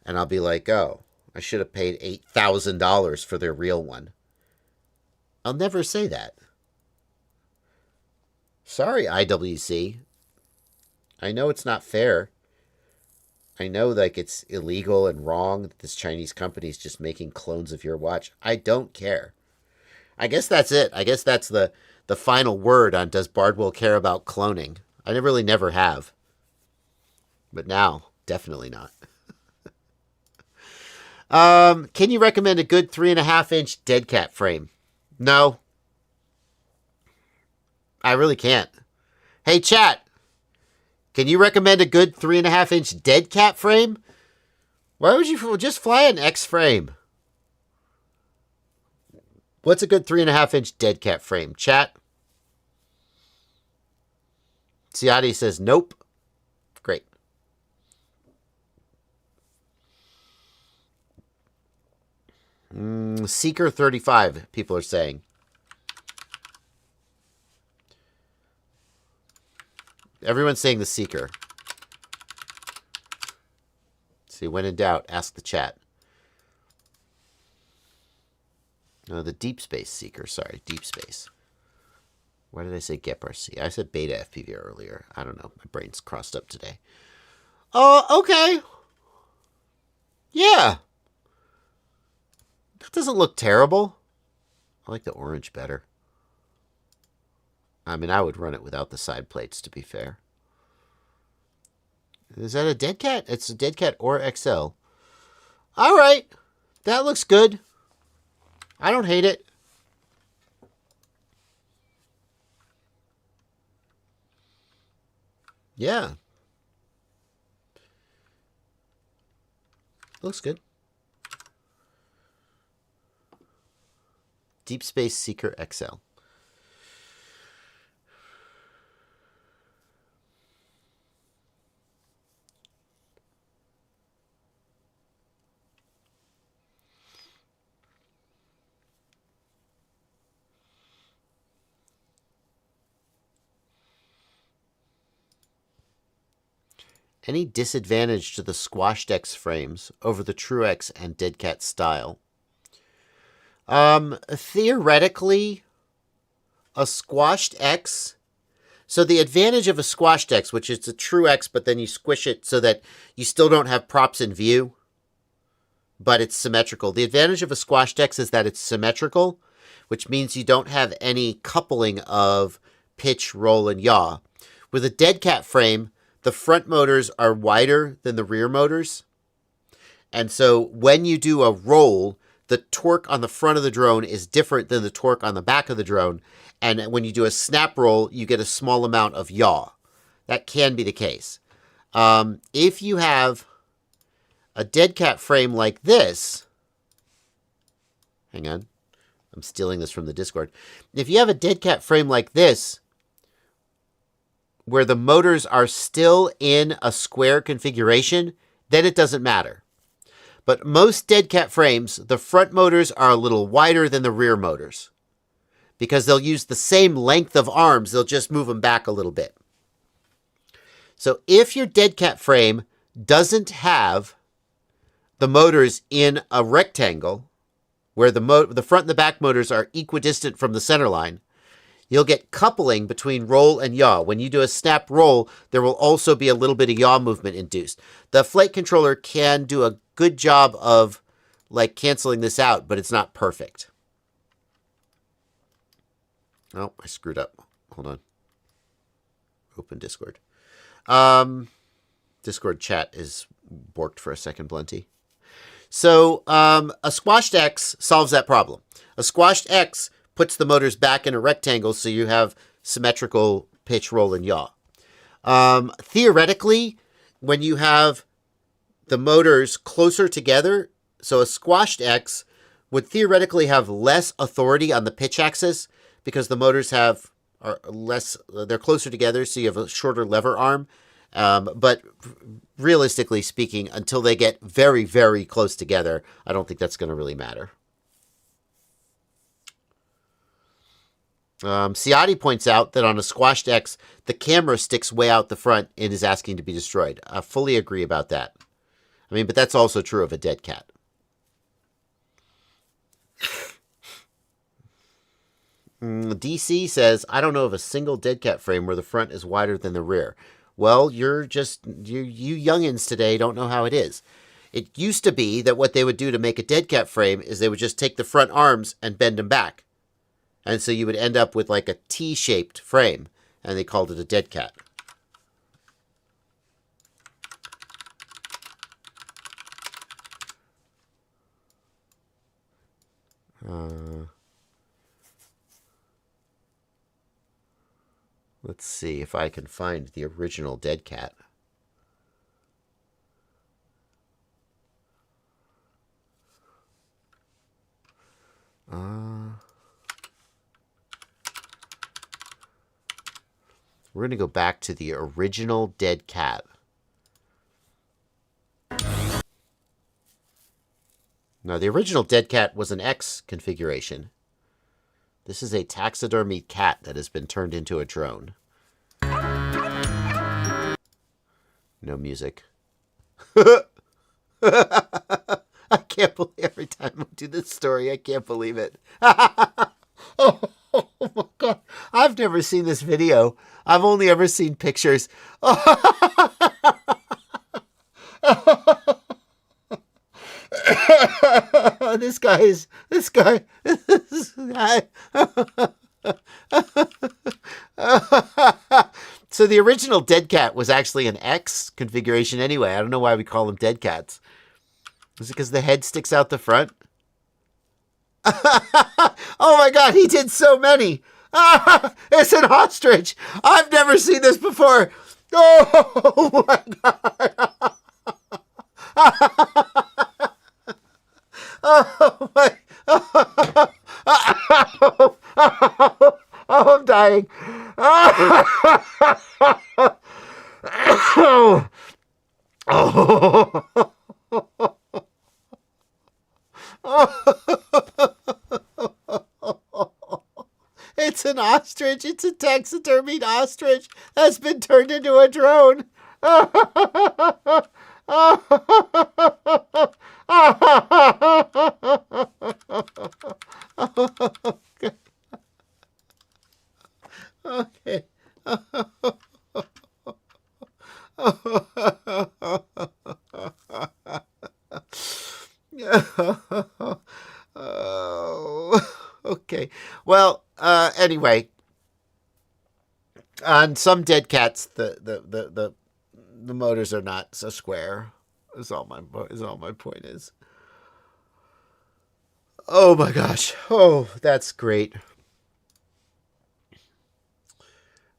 And I'll be like, oh, I should have paid $8,000 for their real one. I'll never say that. Sorry, IWC. I know it's not fair. I know like it's illegal and wrong that this Chinese company is just making clones of your watch. I don't care. I guess that's it. I guess that's the final word on does Bardwell care about cloning. I really never have. But now, definitely not. Can you recommend a good 3.5-inch deadcat frame? No. I really can't. Hey, chat. Can you recommend a good 3.5-inch deadcat frame? Why would you just fly an X frame? What's a good 3.5-inch deadcat frame? Chat. Ciati says nope. Great. SEQURE 35, people are saying. Everyone's saying the SEQURE. See, when in doubt, ask the chat. No, the Deep Space SEQURE. Sorry, Deep Space. Why did I say GEP-RC? I said Beta FPV earlier. I don't know. My brain's crossed up today. Oh, okay. Yeah. That doesn't look terrible. I like the orange better. I mean, I would run it without the side plates, to be fair. Is that a deadcat? It's a deadcat or XL. All right. That looks good. I don't hate it. Yeah. Looks good. Deep Space SEQURE XL. Any disadvantage to the squashed X frames over the True X and Deadcat style? Theoretically, a squashed X. So the advantage of a squashed X, which is a True X, but then you squish it so that you still don't have props in view, but it's symmetrical. The advantage of a squashed X is that it's symmetrical, which means you don't have any coupling of pitch, roll, and yaw. With a Deadcat frame, the front motors are wider than the rear motors. And so when you do a roll, the torque on the front of the drone is different than the torque on the back of the drone. And when you do a snap roll, you get a small amount of yaw. That can be the case. If you have a Deadcat frame like this, hang on, I'm stealing this from the Discord. If you have a Deadcat frame like this, where the motors are still in a square configuration, then it doesn't matter. But most Deadcat frames, the front motors are a little wider than the rear motors because they'll use the same length of arms. They'll just move them back a little bit. So if your Deadcat frame doesn't have the motors in a rectangle where the front and the back motors are equidistant from the center line, you'll get coupling between roll and yaw. When you do a snap roll, there will also be a little bit of yaw movement induced. The flight controller can do a good job of like canceling this out, but it's not perfect. Oh, I screwed up. Hold on. Open Discord. Discord chat is borked for a second, Blunty. So a squashed X solves that problem. A squashed X puts the motors back in a rectangle so you have symmetrical pitch, roll, and yaw. Theoretically, when you have the motors closer together, so a squashed X would theoretically have less authority on the pitch axis because the motors are less, they're closer together, so you have a shorter lever arm. But realistically speaking, until they get very, very close together, I don't think that's going to really matter. Ciati points out that on a squashed X, the camera sticks way out the front and is asking to be destroyed. I fully agree about that. I mean, but that's also true of a dead cat. DC says, I don't know of a single dead cat frame where the front is wider than the rear. Well, you youngins today don't know how it is. It used to be that what they would do to make a dead cat frame is they would just take the front arms and bend them back. And so you would end up with like a T-shaped frame, and they called it a dead cat. Let's see if I can find the original dead cat. We're going to go back to the original dead cat. Now, the original dead cat was an X configuration. This is a taxidermied cat that has been turned into a drone. No music. I can't believe every time I do this story, I can't believe it. Oh my God. I've never seen this video. I've only ever seen pictures. This guy. So the original dead cat was actually an X configuration anyway. I don't know why we call them dead cats. Is it because the head sticks out the front? Oh my God, he did so many. It's an ostrich. I've never seen this before. Oh my God. Oh my. Oh, I'm dying. It's an ostrich. It's a taxidermied ostrich that's been turned into a drone. Okay. Okay. Well, anyway, on some dead cats, the motors are not so square. Is all my point is. Oh my gosh. Oh, that's great.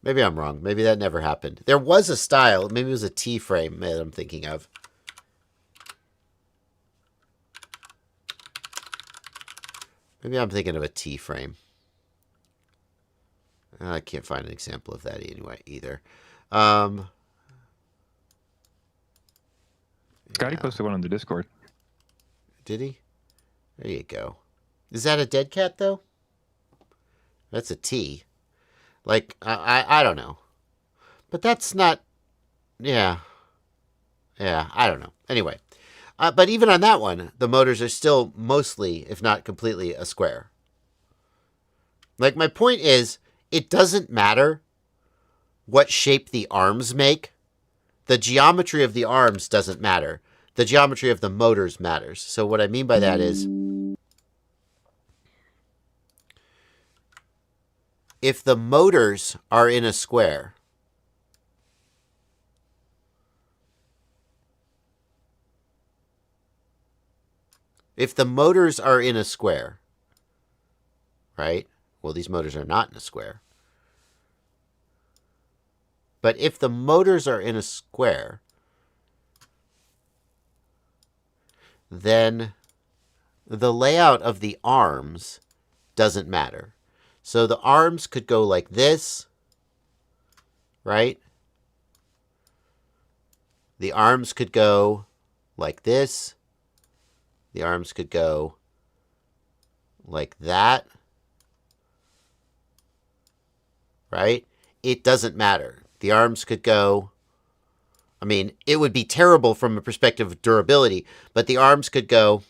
Maybe I'm wrong. Maybe that never happened. There was a style. Maybe it was a T-frame that I'm thinking of. Maybe I'm thinking of a T-frame. I can't find an example of that anyway either. Scotty posted one on the Discord. Did he? There you go. Is that a dead cat though? That's a T. Like I don't know, but that's not. Yeah. Yeah, I don't know. Anyway, but even on that one, the motors are still mostly, if not completely, a square. Like, my point is, it doesn't matter what shape the arms make. The geometry of the arms doesn't matter. The geometry of the motors matters. So what I mean by that is, if the motors are in a square, right? Well, these motors are not in a square. But if the motors are in a square, then the layout of the arms doesn't matter. So the arms could go like this, right? The arms could go like this. The arms could go like that, right? It doesn't matter. The arms could go, I mean, it would be terrible from a perspective of durability, but the arms could go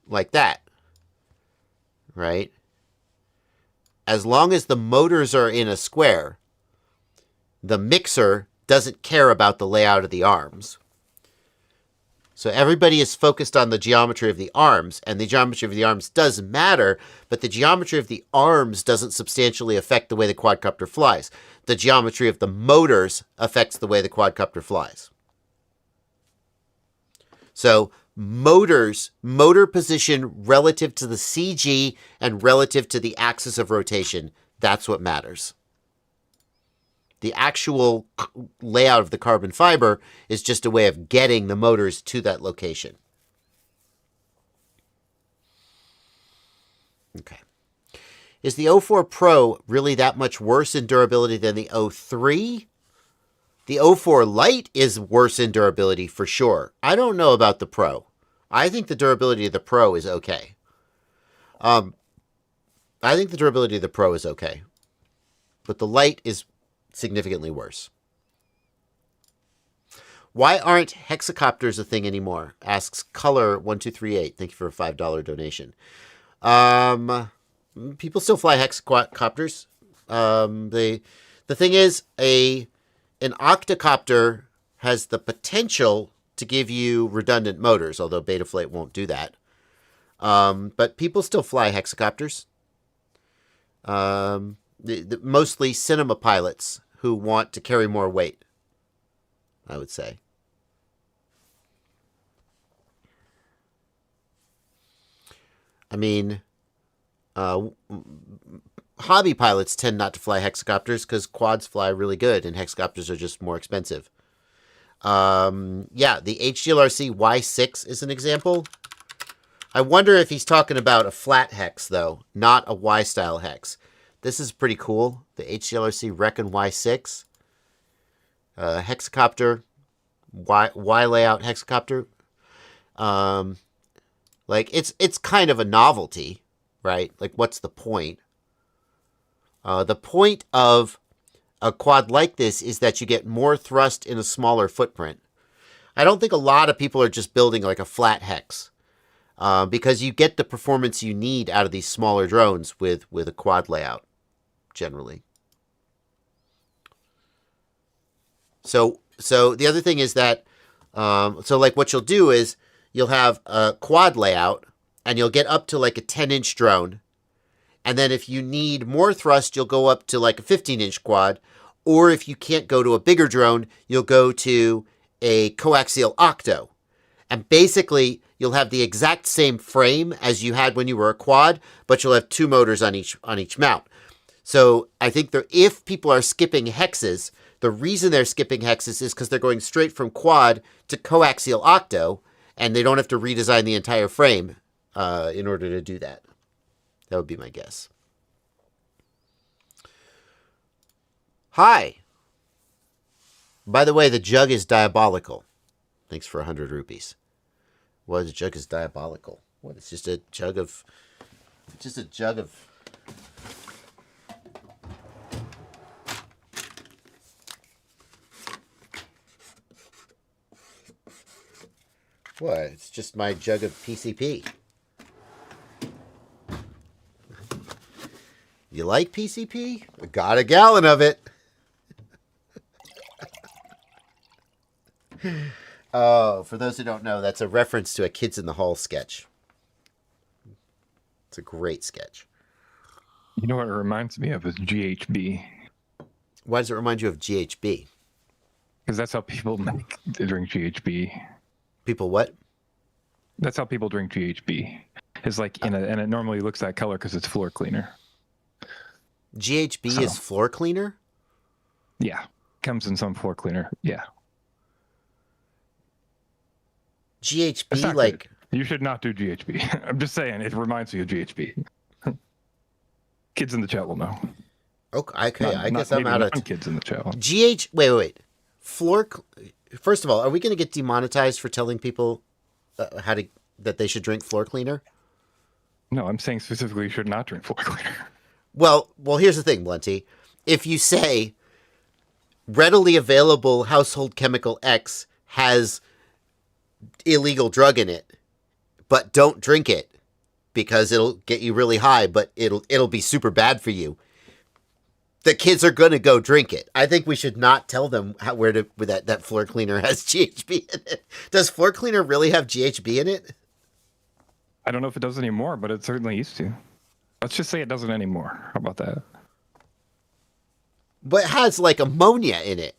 like that, right? As long as the motors are in a square, the mixer doesn't care about the layout of the arms. So everybody is focused on the geometry of the arms, and the geometry of the arms does matter, but the geometry of the arms doesn't substantially affect the way the quadcopter flies. The geometry of the motors affects the way the quadcopter flies. So motor position relative to the CG and relative to the axis of rotation, that's what matters. The actual layout of the carbon fiber is just a way of getting the motors to that location. Okay. Is the O4 Pro really that much worse in durability than the O3? The O4 Lite is worse in durability for sure. I don't know about the Pro. I think the durability of the Pro is okay. But the Lite is significantly worse. Why aren't hexacopters a thing anymore? Asks Color1238. Thank you for a $5 donation. People still fly hexacopters. The thing is, an octocopter has the potential to give you redundant motors, although Betaflight won't do that. But people still fly hexacopters. Mostly cinema pilots who want to carry more weight, I would say. I mean, hobby pilots tend not to fly hexacopters because quads fly really good and hexacopters are just more expensive. Yeah, the HDLRC Y6 is an example. I wonder if he's talking about a flat hex, though, not a Y-style hex. This is pretty cool. The HDLRC Recon Y6. Hexacopter. Y layout hexacopter. Like, it's kind of a novelty, right? Like, what's the point? The point of a quad like this is that you get more thrust in a smaller footprint. I don't think a lot of people are just building like a flat hex. Because you get the performance you need out of these smaller drones with a quad layout, generally. So the other thing is that, so like what you'll do is you'll have a quad layout and you'll get up to like a 10-inch drone. And then if you need more thrust, you'll go up to like a 15-inch quad. Or if you can't go to a bigger drone, you'll go to a coaxial octo. And basically, you'll have the exact same frame as you had when you were a quad, but you'll have two motors on each mount. So I think if people are skipping hexes, the reason they're skipping hexes is because they're going straight from quad to coaxial octo, and they don't have to redesign the entire frame in order to do that. That would be my guess. Hi. By the way, the jug is diabolical. Thanks for 100 rupees. Well, the jug is diabolical. What? It's just a jug of... What? It's just my jug of PCP. You like PCP? I got a gallon of it. Oh, for those who don't know, that's a reference to a Kids in the Hall sketch. It's a great sketch. You know what it reminds me of is GHB. Why does it remind you of GHB? Because that's how people drink GHB. People what? That's how people drink GHB. It's like and it normally looks that color because it's floor cleaner. GHB is floor cleaner? Yeah. Comes in some floor cleaner. Yeah. GHB, like... Good. You should not do GHB. I'm just saying, it reminds me of GHB. Kids in the chat will know. Okay, I guess I'm out of... Kids in the chat. Wait. First of all, are we going to get demonetized for telling people that they should drink floor cleaner? No, I'm saying specifically you should not drink floor cleaner. Well, here's the thing, Blunty. If you say readily available household chemical X has illegal drug in it, but don't drink it because it'll get you really high, but it'll be super bad for you, the kids are going to go drink it. I think we should not tell them where that floor cleaner has GHB in it. Does floor cleaner really have GHB in it? I don't know if it does anymore, but it certainly used to. Let's just say it doesn't anymore. How about that? But it has like ammonia in it.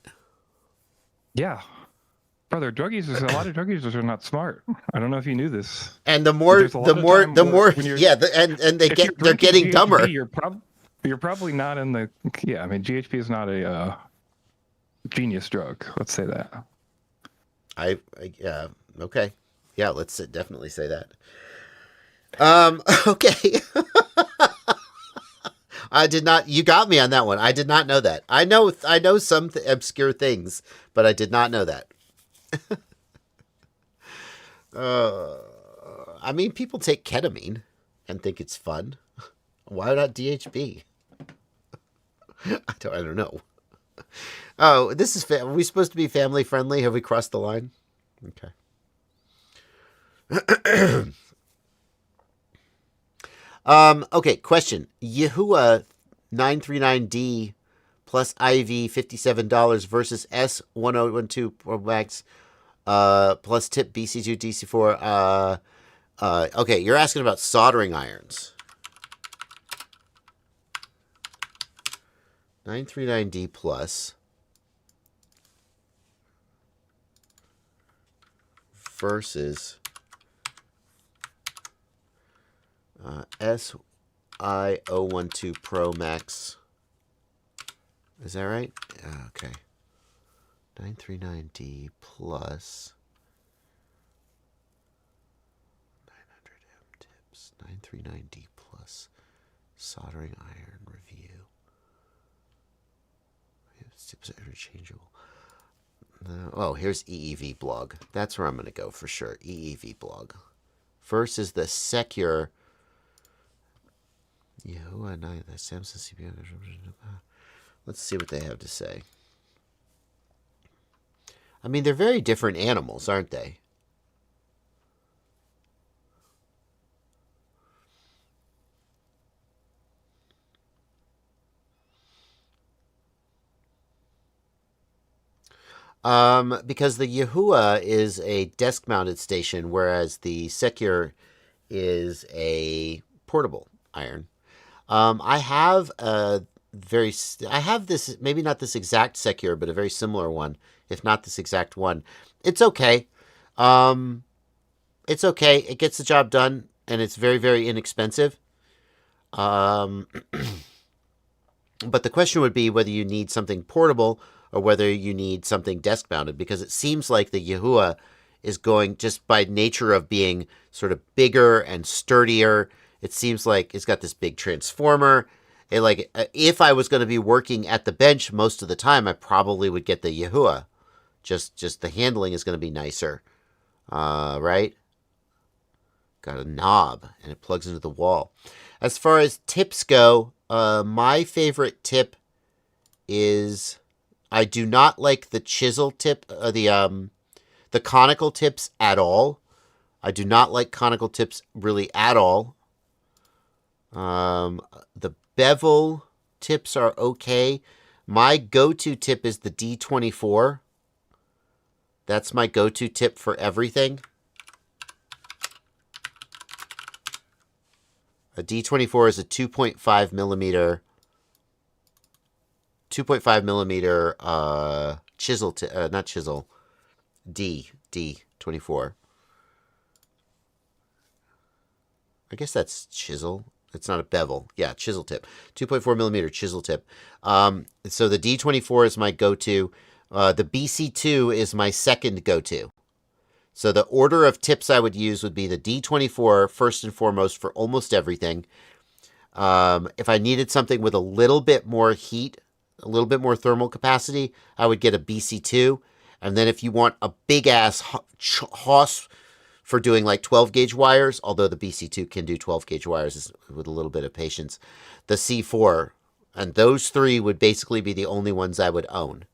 Yeah. Brother, drug users, a lot of drug users are not smart. I don't know if you knew this. And they're getting GHB, dumber. You're probably not in the, yeah, I mean, GHB is not a genius drug. Let's say that. Okay. Yeah, let's definitely say that. Okay. You got me on that one. I did not know that. I know some obscure things, but I did not know that. I mean, people take ketamine and think it's fun. Why not DHB? I don't know. Oh, are we supposed to be family friendly? Have we crossed the line? Okay. Okay, question. YIHUA 939D plus IV $57 versus S1012 Pro Max plus tip BC2 DC4. Okay, you're asking about soldering irons. 939D plus versus SI012 Pro Max. Is that right? Okay. 939D plus 900M tips. 939D plus soldering iron review. Tips are interchangeable. Oh, here's EEV blog. That's where I'm going to go for sure. EEV blog. First is the SEQURE. YIHUA 9, the Samsung CPU. Let's see what they have to say. I mean, they're very different animals, aren't they? Because the YIHUA is a desk-mounted station, whereas the SEQURE is a portable iron. I have this, maybe not this exact SEQURE, but a very similar one, if not this exact one. It's okay. It's okay. It gets the job done, and it's very, very inexpensive. But the question would be whether you need something portable or whether you need something desk-mounted, because it seems like the YIHUA is going, just by nature of being sort of bigger and sturdier, it seems like it's got this big transformer. If I was going to be working at the bench most of the time, I probably would get the YIHUA. Just the handling is going to be nicer, right? Got a knob, and it plugs into the wall. As far as tips go, my favorite tip is, I do not like the chisel tip, the conical tips at all. I do not like conical tips really at all. The bevel tips are okay. My go-to tip is the D24. That's my go-to tip for everything. A D24 is a 2.5 millimeter chisel, not chisel, D24. I guess that's chisel. It's not a bevel. Yeah, chisel tip. 2.4 millimeter chisel tip. So the D24 is my go-to. The BC2 is my second go-to. So the order of tips I would use would be the D24 first and foremost for almost everything. If I needed something with a little bit more heat, a little bit more thermal capacity, I would get a BC2. And then if you want a big-ass hoss for doing like 12 gauge wires, although the BC2 can do 12 gauge wires with a little bit of patience, the C4, and those three would basically be the only ones I would own.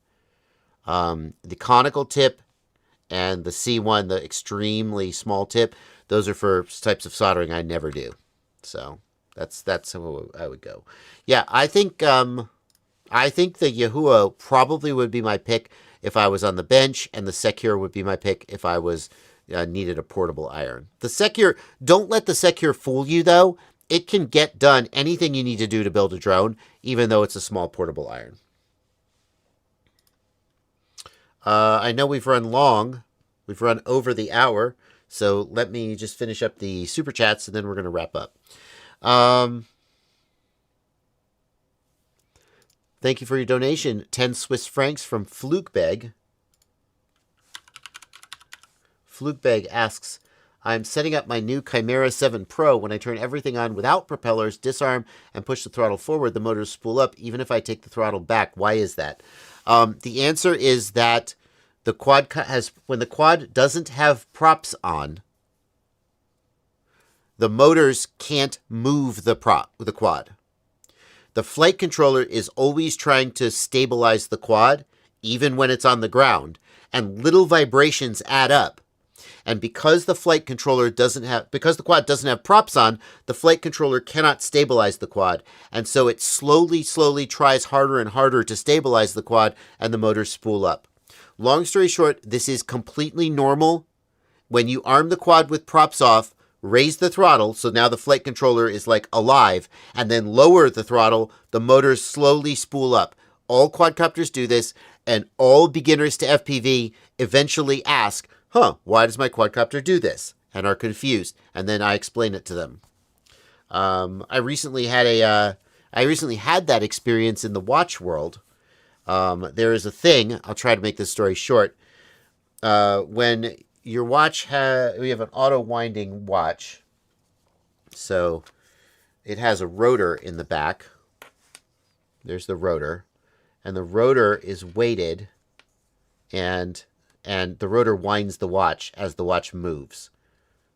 The conical tip and the C1, the extremely small tip, those are for types of soldering I never do. So that's how I would go. Yeah, I think the YIHUA probably would be my pick if I was on the bench, and the SEQURE would be my pick if I was needed a portable iron. The SEQURE, don't let the SEQURE fool you though. It can get done anything you need to do to build a drone, even though it's a small portable iron. I know we've run long. We've run over the hour. So let me just finish up the super chats and then we're going to wrap up. Thank you for your donation. 10 Swiss francs from Flugbeg. Flugbeg asks, I'm setting up my new Chimera 7 Pro. When I turn everything on without propellers, disarm, and push the throttle forward, the motors spool up even if I take the throttle back. Why is that? The answer is that the quad when the quad doesn't have props on, the motors can't move the quad. The flight controller is always trying to stabilize the quad, even when it's on the ground, and little vibrations add up. And because the flight controller because the quad doesn't have props on, the flight controller cannot stabilize the quad. And so it slowly tries harder and harder to stabilize the quad, and the motors spool up. Long story short, this is completely normal. When you arm the quad with props off, raise the throttle, so now the flight controller is like alive, and then lower the throttle, the motors slowly spool up. All quadcopters do this, and all beginners to FPV eventually ask, why does my quadcopter do this? And are confused. And then I explain it to them. I recently had that experience in the watch world. There is a thing, I'll try to make this story short. When your watch we have an auto winding watch. So it has a rotor in the back. There's the rotor. And the rotor is weighted, and the rotor winds the watch as the watch moves.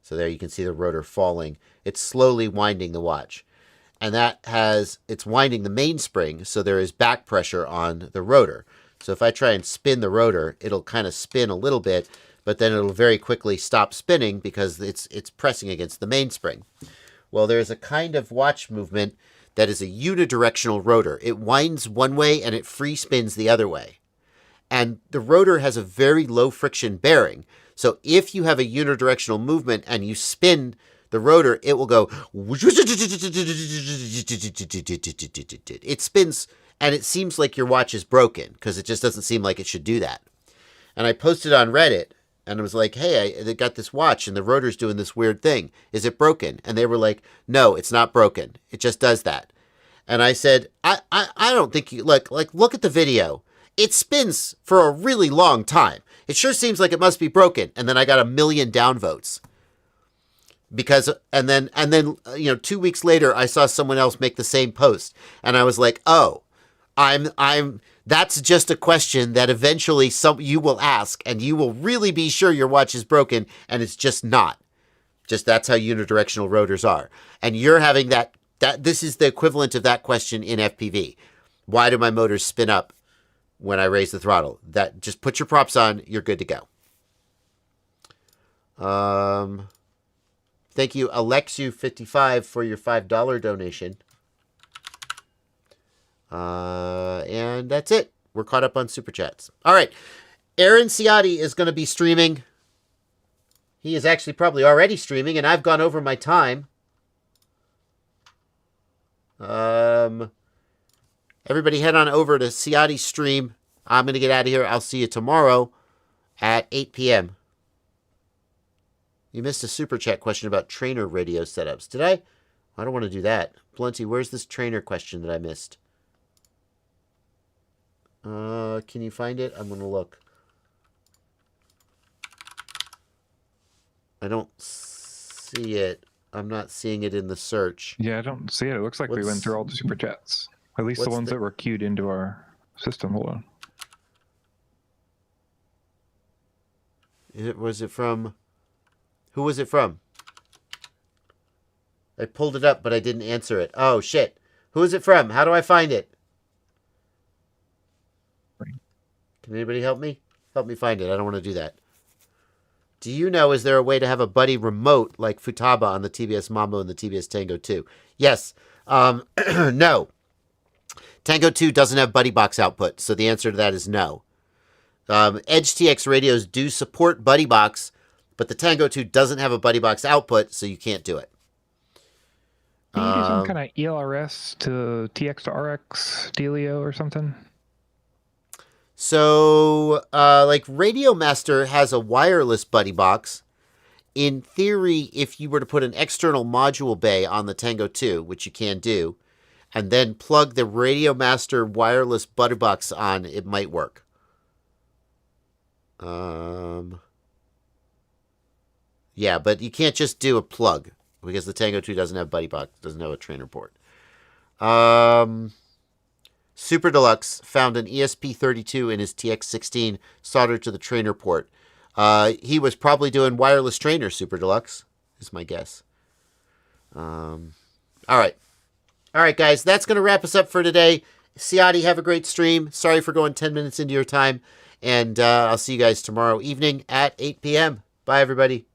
So there you can see the rotor falling. It's slowly winding the watch. And it's winding the mainspring, so there is back pressure on the rotor. So if I try and spin the rotor, it'll kind of spin a little bit, but then it'll very quickly stop spinning because it's pressing against the mainspring. Well, there's a kind of watch movement that is a unidirectional rotor. It winds one way and it free spins the other way. And the rotor has a very low friction bearing. So if you have a unidirectional movement and you spin the rotor, it will go. It spins, and it seems like your watch is broken because it just doesn't seem like it should do that. And I posted on Reddit, and I was like, hey, I got this watch, and the rotor's doing this weird thing. Is it broken? And they were like, no, it's not broken. It just does that. And I said, I don't think you look at the video. It spins for a really long time. It sure seems like it must be broken. And then I got 1 million downvotes. And then 2 weeks later, I saw someone else make the same post. And I was like, oh, that's just a question that eventually you will ask, and you will really be sure your watch is broken, and it's just not. Just that's how unidirectional rotors are. And you're having that this is the equivalent of that question in FPV. Why do my motors spin up when I raise the throttle? That just put your props on, you're good to go. Thank you, Alexu55, for your $5 donation. And that's it. We're caught up on Super Chats. All right. Aaron Ciotti is going to be streaming. He is actually probably already streaming, and I've gone over my time. Everybody head on over to Ciotti's stream. I'm going to get out of here. I'll see you tomorrow at 8 p.m. You missed a Super Chat question about trainer radio setups. Did I? I don't want to do that. Blunty, where's this trainer question that I missed? Can you find it? I'm going to look. I don't see it. I'm not seeing it in the search. Yeah, I don't see it. It looks like we went through all the Super Chats. At least the ones that were queued into our system. Hold on. Was it from... Who was it from? I pulled it up, but I didn't answer it. Oh, shit. Who is it from? How do I find it? Can anybody help me? Help me find it. I don't want to do that. Do you know, is there a way to have a buddy remote like Futaba on the TBS Mambo and the TBS Tango 2? Yes. No. Tango 2 doesn't have buddy box output, so the answer to that is no. Edge TX radios do support buddy box, but the Tango 2 doesn't have a buddy box output, so you can't do it. Can you do some kind of ELRS to TX to RX dealio or something? So, like RadioMaster has a wireless buddy box. In theory, if you were to put an external module bay on the Tango 2, which you can do, and then plug the RadioMaster wireless buddy box on, it might work. Yeah, but you can't just do a plug because the Tango 2 doesn't have buddy box, doesn't have a trainer port. Super Deluxe found an ESP32 in his TX16 soldered to the trainer port. He was probably doing wireless trainer, Super Deluxe, is my guess. All right. All right, guys, that's going to wrap us up for today. Ciotti, have a great stream. Sorry for going 10 minutes into your time. And I'll see you guys tomorrow evening at 8 p.m. Bye, everybody.